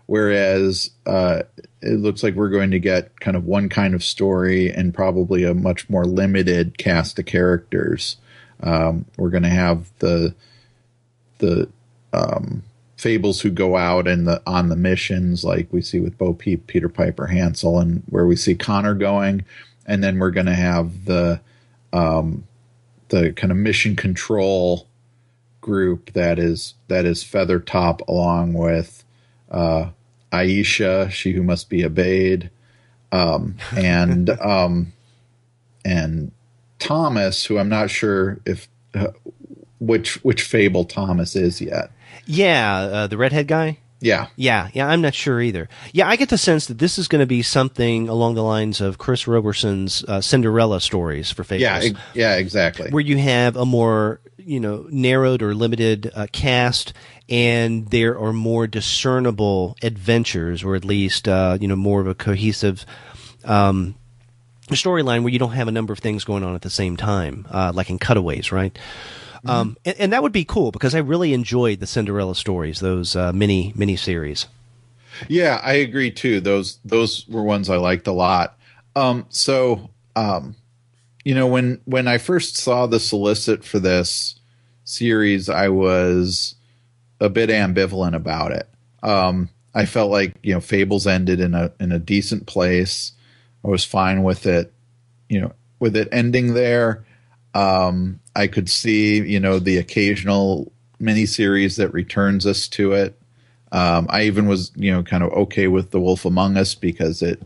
Whereas it looks like we're going to get kind of one kind of story and probably a much more limited cast of characters. We're going to have the Fables who go out on the missions, like we see with Bo Peep, Peter Piper, Hansel, and where we see Connor going, and then we're going to have the kind of mission control group that is Feathertop, along with Aisha, she who must be obeyed, and Thomas, who I'm not sure if which Fable Thomas is yet. Yeah, the redhead guy? Yeah, I'm not sure either. Yeah, I get the sense that this is going to be something along the lines of Chris Roberson's Cinderella stories for Fables. Yeah, exactly. Where you have a more, narrowed or limited cast, and there are more discernible adventures, or at least, more of a cohesive storyline where you don't have a number of things going on at the same time, like in Cutaways, right? And that would be cool, because I really enjoyed the Cinderella stories, those mini series. Yeah, I agree too. Those were ones I liked a lot. When I first saw the solicit for this series, I was a bit ambivalent about it. I felt like Fables ended in a decent place. I was fine with it, with it ending there. I could see, the occasional miniseries that returns us to it. I even was, kind of okay with The Wolf Among Us, because it,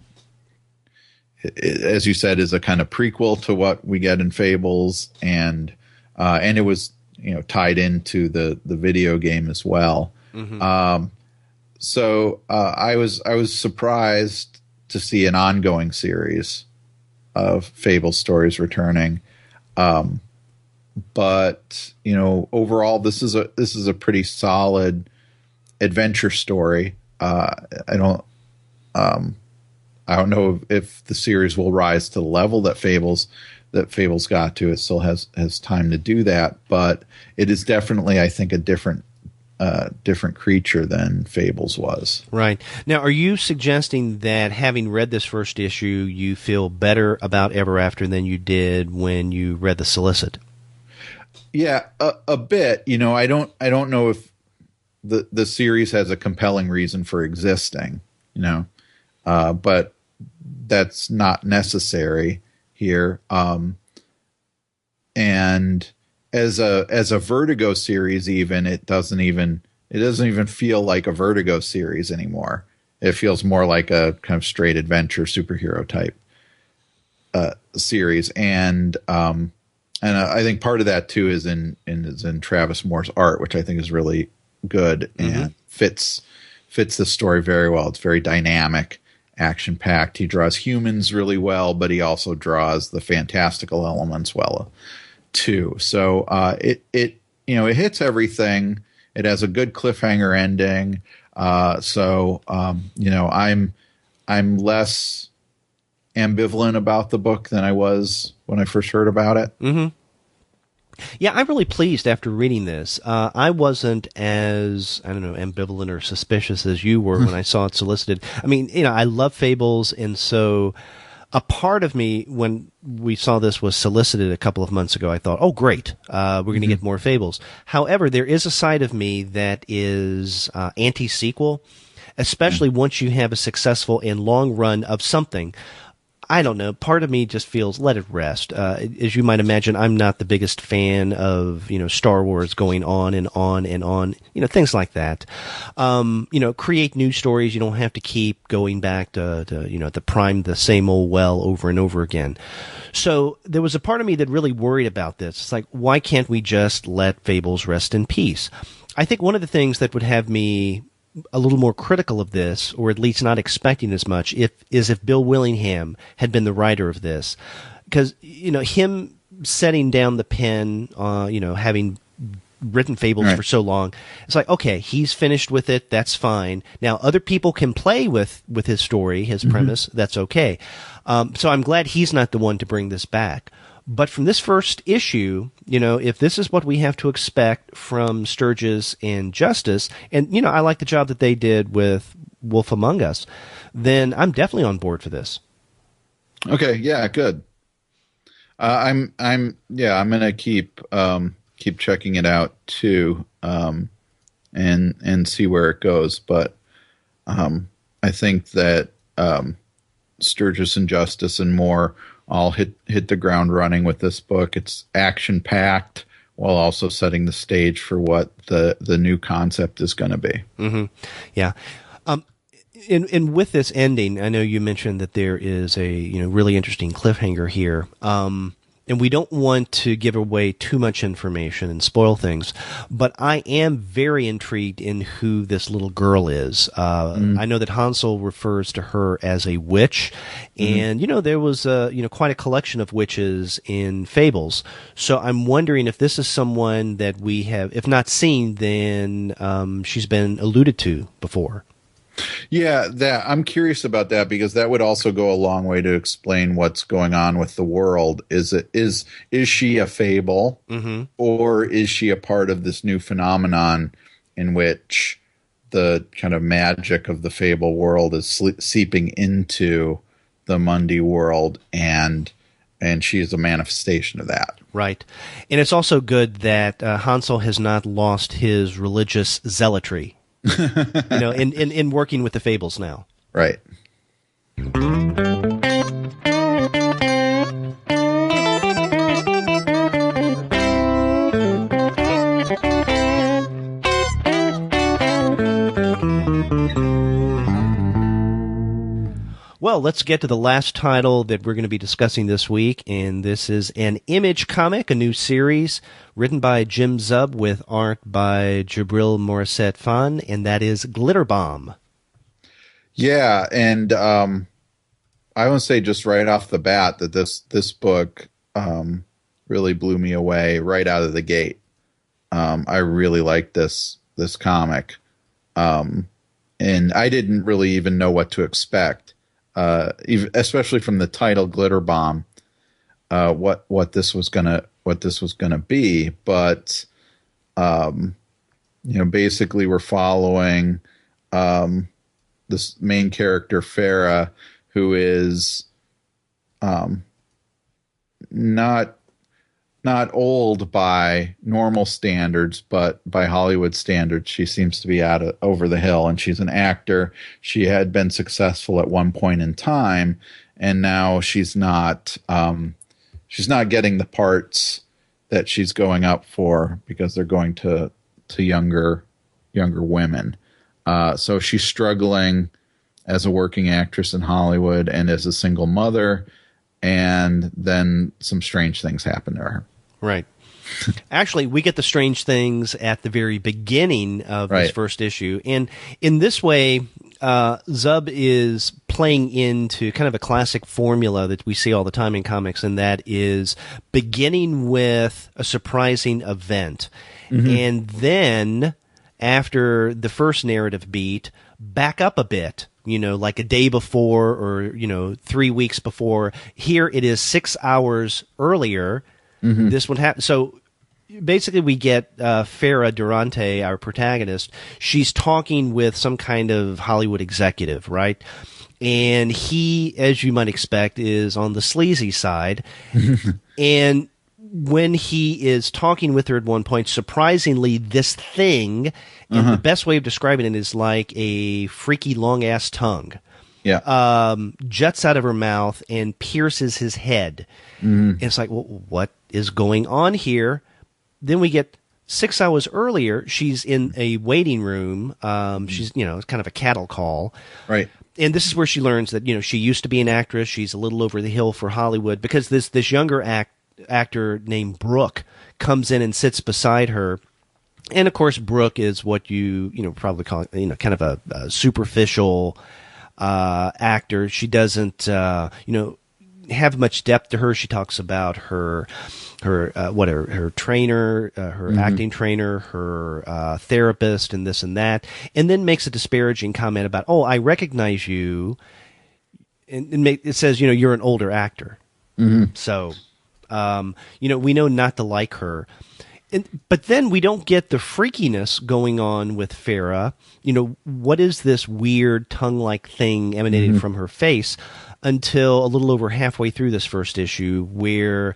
as you said, is a kind of prequel to what we get in Fables, and it was, tied into the video game as well. So I was surprised to see an ongoing series of Fable stories returning. But overall, this is a pretty solid adventure story. I don't know if the series will rise to the level that Fables got to. It still has time to do that, but it is definitely, I think, a different creature than Fables was. Right. Now, are you suggesting that, having read this first issue, you feel better about Everafter than you did when you read the solicit? Yeah, a bit. I don't know if the series has a compelling reason for existing, but that's not necessary here. And as a Vertigo series, it doesn't even feel like a Vertigo series anymore. It feels more like a kind of straight adventure superhero type series, and I think part of that too is in Travis Moore's art, which I think is really good and fits the story very well. It's very dynamic, action packed. He draws humans really well, but he also draws the fantastical elements well too. So it hits everything. It has a good cliffhanger ending. I'm less ambivalent about the book than I was when I first heard about it. Yeah, I'm really pleased after reading this. I wasn't as, ambivalent or suspicious as you were when I saw it solicited. I mean, I love Fables, and so a part of me, when we saw this was solicited a couple of months ago, I thought, oh, great, we're going to get more Fables. However, there is a side of me that is anti-sequel, especially once you have a successful and long run of something. I don't know. Part of me just feels let it rest. As you might imagine, I'm not the biggest fan of Star Wars going on and on and on. Things like that. Create new stories. You don't have to keep going back to prime the same old well over and over again. So there was a part of me that really worried about this. It's like, why can't we just let Fables rest in peace? I think one of the things that would have me a little more critical of this, or at least not expecting as much, is if Bill Willingham had been the writer of this. Because, him setting down the pen, having written Fables for so long, it's like, okay, he's finished with it, that's fine. Now, other people can play with his story, his premise, that's okay. So I'm glad he's not the one to bring this back. But from this first issue, if this is what we have to expect from Sturges and Justus, and, I like the job that they did with Wolf Among Us, then I'm definitely on board for this. Okay. Yeah, good. I'm going to keep checking it out too, and see where it goes. But, I think that, Sturges and Justus and more all hit the ground running with this book. It's action packed while also setting the stage for what the new concept is going to be. Mm-hmm. Yeah. And with this ending, I know you mentioned that there is a really interesting cliffhanger here. And we don't want to give away too much information and spoil things, but I am very intrigued in who this little girl is. I know that Hansel refers to her as a witch, and there was quite a collection of witches in Fables. So I'm wondering if this is someone that we have, if not seen, then she's been alluded to before. Yeah, I'm curious about that, because that would also go a long way to explain what's going on with the world. Is she a fable, or is she a part of this new phenomenon in which the kind of magic of the fable world is seeping into the Mundy world, and she is a manifestation of that? Right. And it's also good that Hansel has not lost his religious zealotry. In working with the Fables now. Right. Well, let's get to the last title that we're going to be discussing this week, and this is an Image comic, a new series written by Jim Zub with art by Jabril Morissette Fan, and that is Glitterbomb. Yeah, and I want to say just right off the bat that this book really blew me away right out of the gate. I really liked this comic, and I didn't really even know what to expect. Especially from the title Glitterbomb, what this was gonna be, but basically we're following this main character Farah, who is not old by normal standards, but by Hollywood standards, she seems to be over the hill. And she's an actor. She had been successful at one point in time, and now she's not getting the parts that she's going up for, because they're going to younger women. So she's struggling as a working actress in Hollywood and as a single mother, and then some strange things happen to her. Right. Actually, we get the strange things at the very beginning of this first issue. And in this way, Zub is playing into kind of a classic formula that we see all the time in comics, and that is beginning with a surprising event. And then, after the first narrative beat, back up a bit. Like a day before, or 3 weeks before. Here it is 6 hours earlier. This one happened. So basically we get Farah Durante, our protagonist. She's talking with some kind of Hollywood executive, right? And he, as you might expect, is on the sleazy side. And when he is talking with her at one point, surprisingly, this thing, and the best way of describing it is like a freaky long-ass tongue. juts out of her mouth and pierces his head. And it's like, well, what is going on here? Then we get 6 hours earlier, she's in a waiting room. She's, it's kind of a cattle call. Right. And this is where she learns that, she used to be an actress. She's a little over the hill for Hollywood because this younger actor named Brooke comes in and sits beside her. And of course, Brooke is what you probably call, kind of a superficial actor. She doesn't, have much depth to her. She talks about her trainer, her acting trainer, her therapist, and this and that, and then makes a disparaging comment about, "Oh, I recognize you," and it says, you're an older actor. So, we know not to like her. But then we don't get the freakiness going on with Farah. What is this weird tongue-like thing emanating from her face until a little over halfway through this first issue where,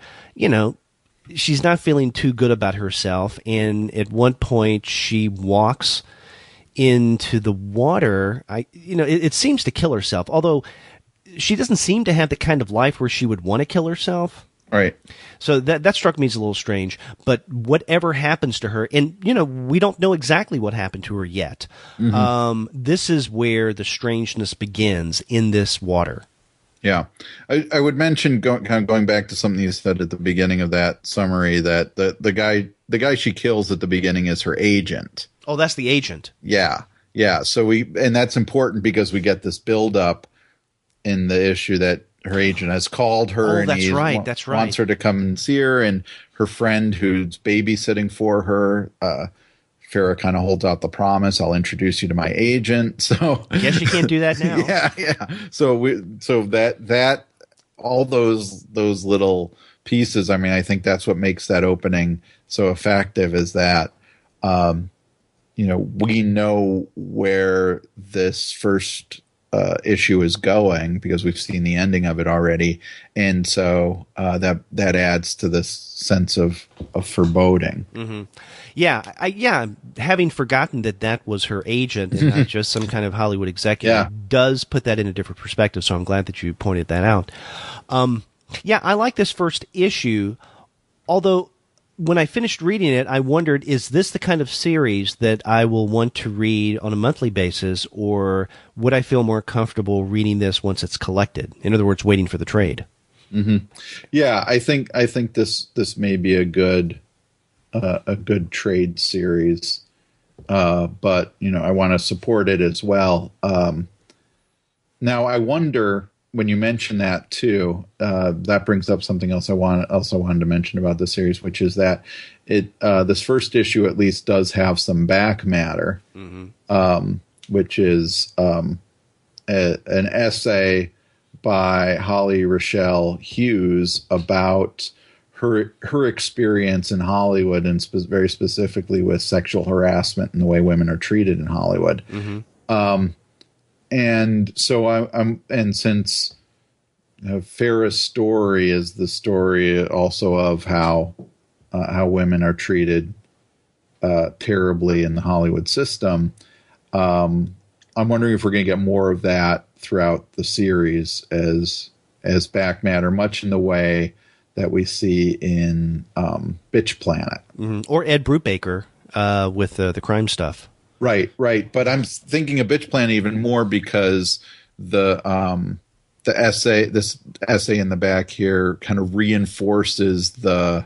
she's not feeling too good about herself. And at one point she walks into the water. It seems to kill herself, although she doesn't seem to have the kind of life where she would want to kill herself. Right. So that struck me as a little strange. But whatever happens to her, and we don't know exactly what happened to her yet. This is where the strangeness begins in this water. Yeah, I would mention going back to something you said at the beginning of that summary that the guy she kills at the beginning is her agent. Oh, that's the agent. Yeah. So and that's important because we get this build up in the issue that her agent has called her. Oh, that's right. That's right. Wants her to come and see her, and her friend who's babysitting for her. Farah kind of holds out the promise, "I'll introduce you to my agent." So I guess you can't do that now. Yeah. So that all those little pieces. I mean, I think that's what makes that opening so effective. Is that we know where this first issue is going because we've seen the ending of it already, and so that adds to this sense of foreboding. Yeah, having forgotten that was her agent and not just some kind of Hollywood executive does put that in a different perspective, so I'm glad that you pointed that out. I like this first issue, although when I finished reading it, I wondered, is this the kind of series that I will want to read on a monthly basis, or would I feel more comfortable reading this once it's collected? In other words, waiting for the trade. Yeah, I think this may be a good trade series, but I want to support it as well. Now I wonder, when you mention that too, that brings up something else I wanted to mention about the series, which is that this first issue at least does have some back matter, which is an essay by Holly Rochelle Hughes about her experience in Hollywood, and very specifically with sexual harassment and the way women are treated in Hollywood. And so since Farah's story is the story also of how women are treated terribly in the Hollywood system, I'm wondering if we're going to get more of that throughout the series as back matter, much in the way that we see in Bitch Planet. Or Ed Brubaker with the crime stuff. Right. But I'm thinking of Bitch Planet even more because this essay in the back here kind of reinforces the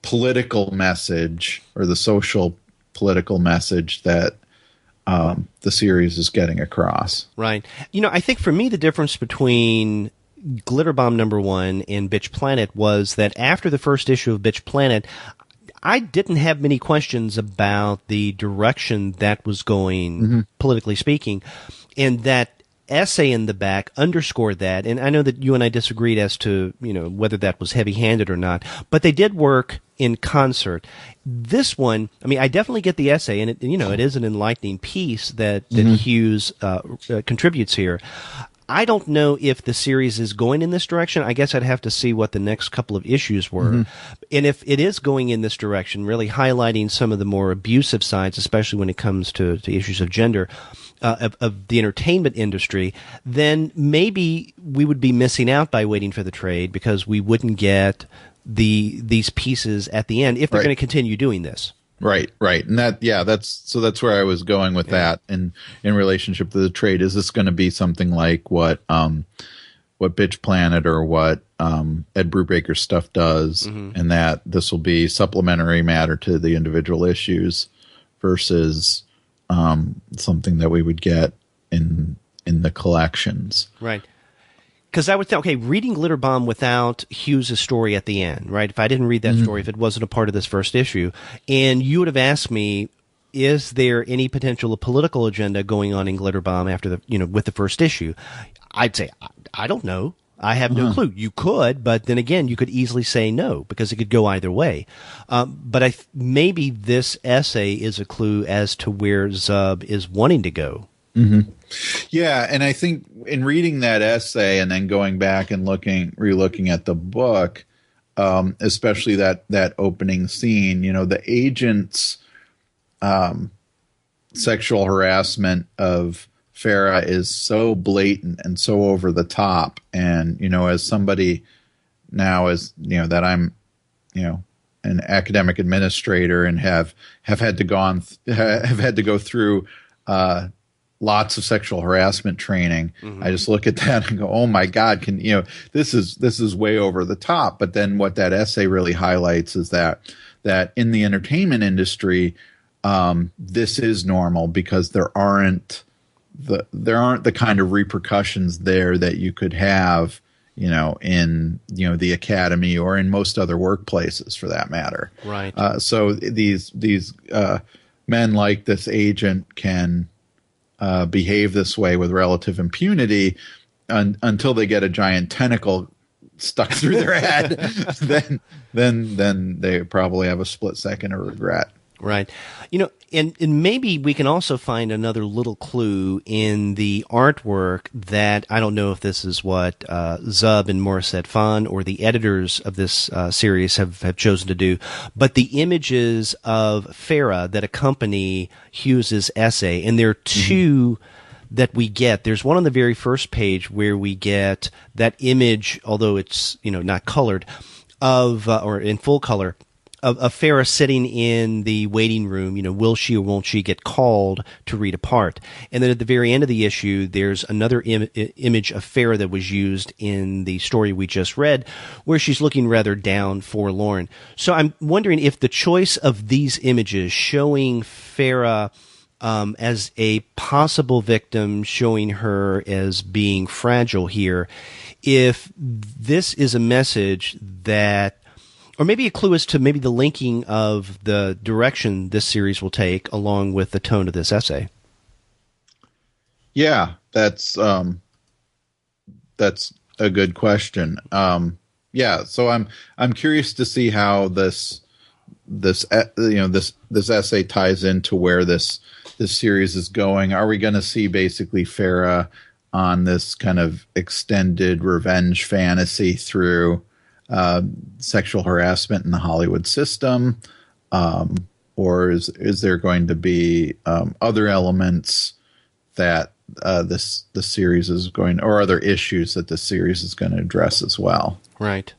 political message, or the social political message, that the series is getting across. Right. I think for me the difference between Glitterbomb #1 and Bitch Planet was that after the first issue of Bitch Planet, I didn't have many questions about the direction that was going, politically speaking, and that essay in the back underscored that. And I know that you and I disagreed as to, whether that was heavy-handed or not, but they did work in concert. This one, I mean, I definitely get the essay, and it is an enlightening piece that Hughes contributes here. I don't know if the series is going in this direction. I guess I'd have to see what the next couple of issues were. And if it is going in this direction, really highlighting some of the more abusive sides, especially when it comes to issues of gender, of the entertainment industry, then maybe we would be missing out by waiting for the trade because we wouldn't get these pieces at the end if they're going to continue doing this. Right. And that's where I was going with that in relationship to the trade. Is this going to be something like what Bitch Planet or what Ed Brubaker's stuff does, and that this will be supplementary matter to the individual issues versus something that we would get in the collections. Right. Because I would think, okay, reading Glitterbomb without Hughes' story at the end, right? If I didn't read that story, if it wasn't a part of this first issue, and you would have asked me, is there any potential political agenda going on in Glitterbomb after with the first issue? I'd say, I don't know. I have no clue. You could, but then again, you could easily say no because it could go either way. But maybe this essay is a clue as to where Zub is wanting to go. Yeah, and I think in reading that essay and then going back and relooking at the book, especially that opening scene, the agent's sexual harassment of Farah is so blatant and so over the top. And, as somebody now that I'm, an academic administrator and have had to go through lots of sexual harassment training. I just look at that and go, oh my God, this is way over the top. But then what that essay really highlights is that in the entertainment industry, this is normal because there aren't the kind of repercussions there that you could have, in the academy or in most other workplaces for that matter. Right. So these men like this agent can behave this way with relative impunity until they get a giant tentacle stuck through their head. then they probably have a split second of regret. Right. And maybe we can also find another little clue in the artwork that I don't know if this is what Zub and Morissette Fon or the editors of this series have chosen to do, but the images of Farah that accompany Hughes's essay, and there are two that we get. There's one on the very first page where we get that image, although it's not colored, or in full color, of Farah sitting in the waiting room, will she or won't she get called to read a part? And then at the very end of the issue, there's another image of Farah that was used in the story we just read, where she's looking rather down, forlorn. So I'm wondering if the choice of these images showing Farah as a possible victim, showing her as being fragile here, if this is a message that, or maybe a clue as to maybe the linking of the direction this series will take along with the tone of this essay. Yeah, that's a good question. So I'm curious to see how this essay ties into where this series is going. Are we going to see basically Farah on this kind of extended revenge fantasy through sexual harassment in the Hollywood system, or is there going to be other elements that the series is going, or other issues that the series is going to address as well? Right.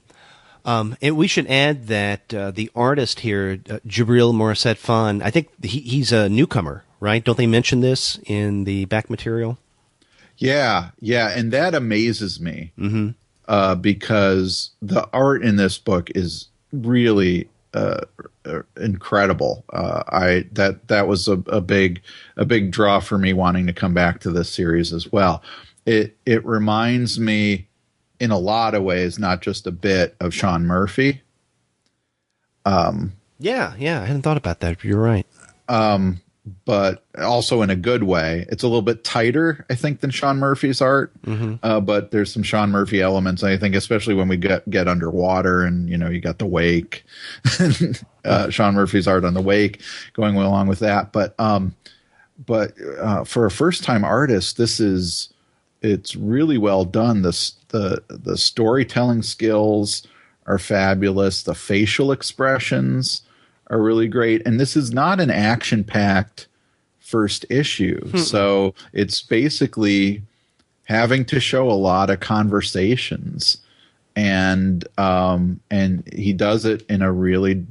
And we should add that the artist here, Jabril Morissette Fon, I think he's a newcomer, right? Don't they mention this in the back material? Yeah, and that amazes me. Because the art in this book is really incredible. That was a big draw for me wanting to come back to this series as well. It reminds me in a lot of ways, not just a bit, of Sean Murphy. Yeah, I hadn't thought about that. You're right. But also in a good way. It's a little bit tighter, I think, than Sean Murphy's art. But there's some Sean Murphy elements, I think, especially when we get underwater and, you got the wake. Sean Murphy's art on the wake going along with that. But for a first-time artist, it's really well done. The storytelling skills are fabulous. The facial expressions are really great. And this is not an action-packed first issue. So it's basically having to show a lot of conversations, and he does it in a really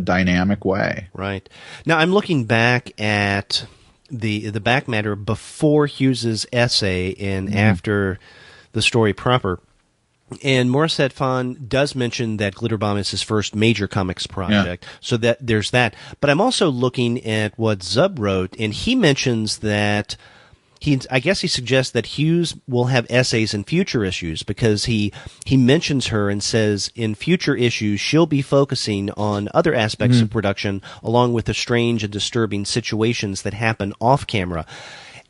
dynamic way. Right. Now I'm looking back at the back matter before Hughes's essay and after the story proper. And Morissette Fan does mention that Glitterbomb is his first major comics project, so that there's that. But I'm also looking at what Zub wrote, and he mentions that I guess he suggests that Hughes will have essays in future issues, because he mentions her and says in future issues she'll be focusing on other aspects of production, along with the strange and disturbing situations that happen off camera.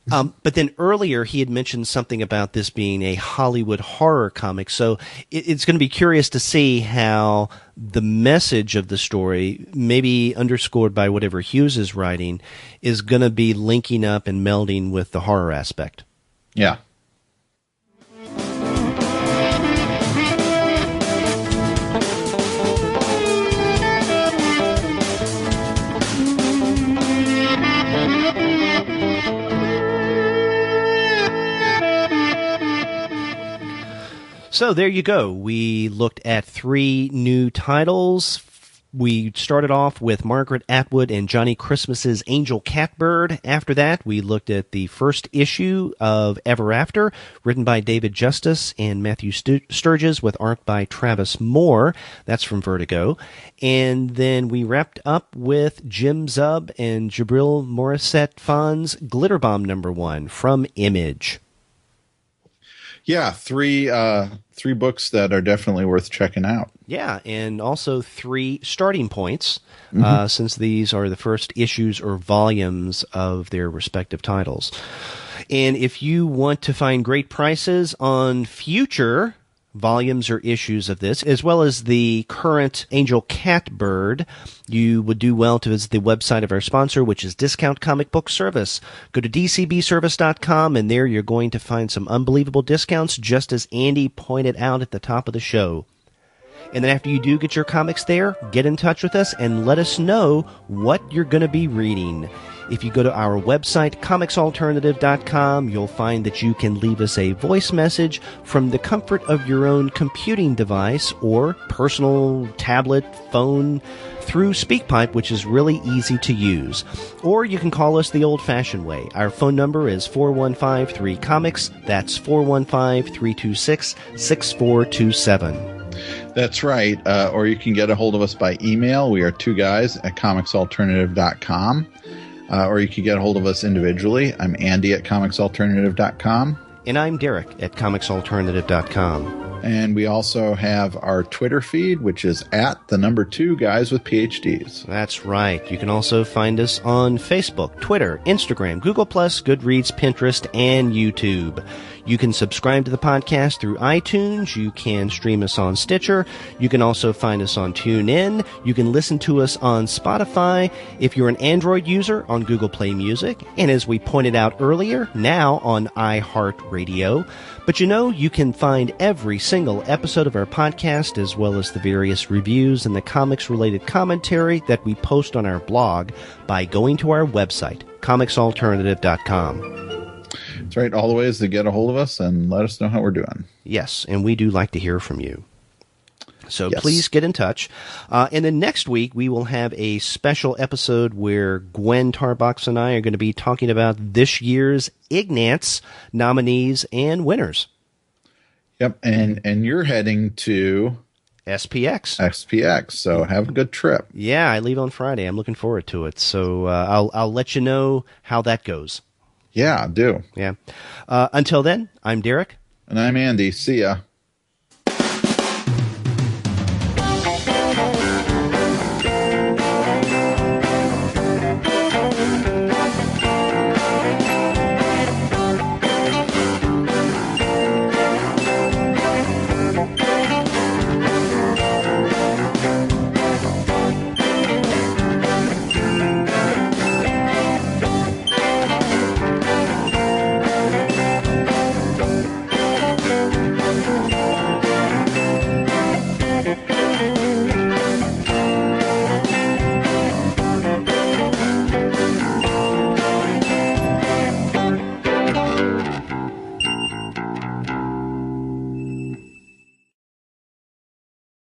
But then earlier he had mentioned something about this being a Hollywood horror comic. So it's going to be curious to see how the message of the story, maybe underscored by whatever Hughes is writing, is going to be linking up and melding with the horror aspect. Yeah. So there you go. We looked at 3 new titles. We started off with Margaret Atwood and Johnnie Christmas's Angel Catbird. After that, we looked at the first issue of Everafter, written by David Justus and Matthew Sturges, with art by Travis Moore. That's from Vertigo. And then we wrapped up with Jim Zub and Jabril Morissette Fan's Glitterbomb #1 from Image. Yeah, three books that are definitely worth checking out. Yeah, and also 3 starting points, since these are the first issues or volumes of their respective titles. And if you want to find great prices on future volumes or issues of this, as well as the current Angel Catbird, you would do well to visit the website of our sponsor, which is Discount Comic Book Service. Go to dcbservice.com, and there you're going to find some unbelievable discounts, just as Andy pointed out at the top of the show. And then after you do get your comics there, get in touch with us and let us know what you're going to be reading. If you go to our website, comicsalternative.com, you'll find that you can leave us a voice message from the comfort of your own computing device or personal tablet, phone, through SpeakPipe, which is really easy to use. Or you can call us the old-fashioned way. Our phone number is 415-3-COMICS. That's 415-326-6427. That's right. Or you can get a hold of us by email. We are 2guys@comicsalternative.com. Or you can get a hold of us individually. I'm Andy at comicsalternative.com. And I'm Derek at comicsalternative.com. And we also have our Twitter feed, which is @2guys with PhDs. That's right. You can also find us on Facebook, Twitter, Instagram, Google+, Goodreads, Pinterest, and YouTube. You can subscribe to the podcast through iTunes. You can stream us on Stitcher. You can also find us on TuneIn. You can listen to us on Spotify. If you're an Android user, on Google Play Music. And as we pointed out earlier, now on iHeartRadio. But you can find every single episode of our podcast, as well as the various reviews and the comics-related commentary that we post on our blog, by going to our website, comicsalternative.com. That's right. All the ways to get a hold of us and let us know how we're doing. Yes, and we do like to hear from you. So Yes. Please get in touch. And then next week, we will have a special episode where Gwen Tarbox and I are going to be talking about this year's Ignatz nominees and winners. Yep. And you're heading to SPX. So have a good trip. Yeah, I leave on Friday. I'm looking forward to it. So I'll let you know how that goes. Yeah, do. Yeah. Until then, I'm Derek. And I'm Andy. See ya.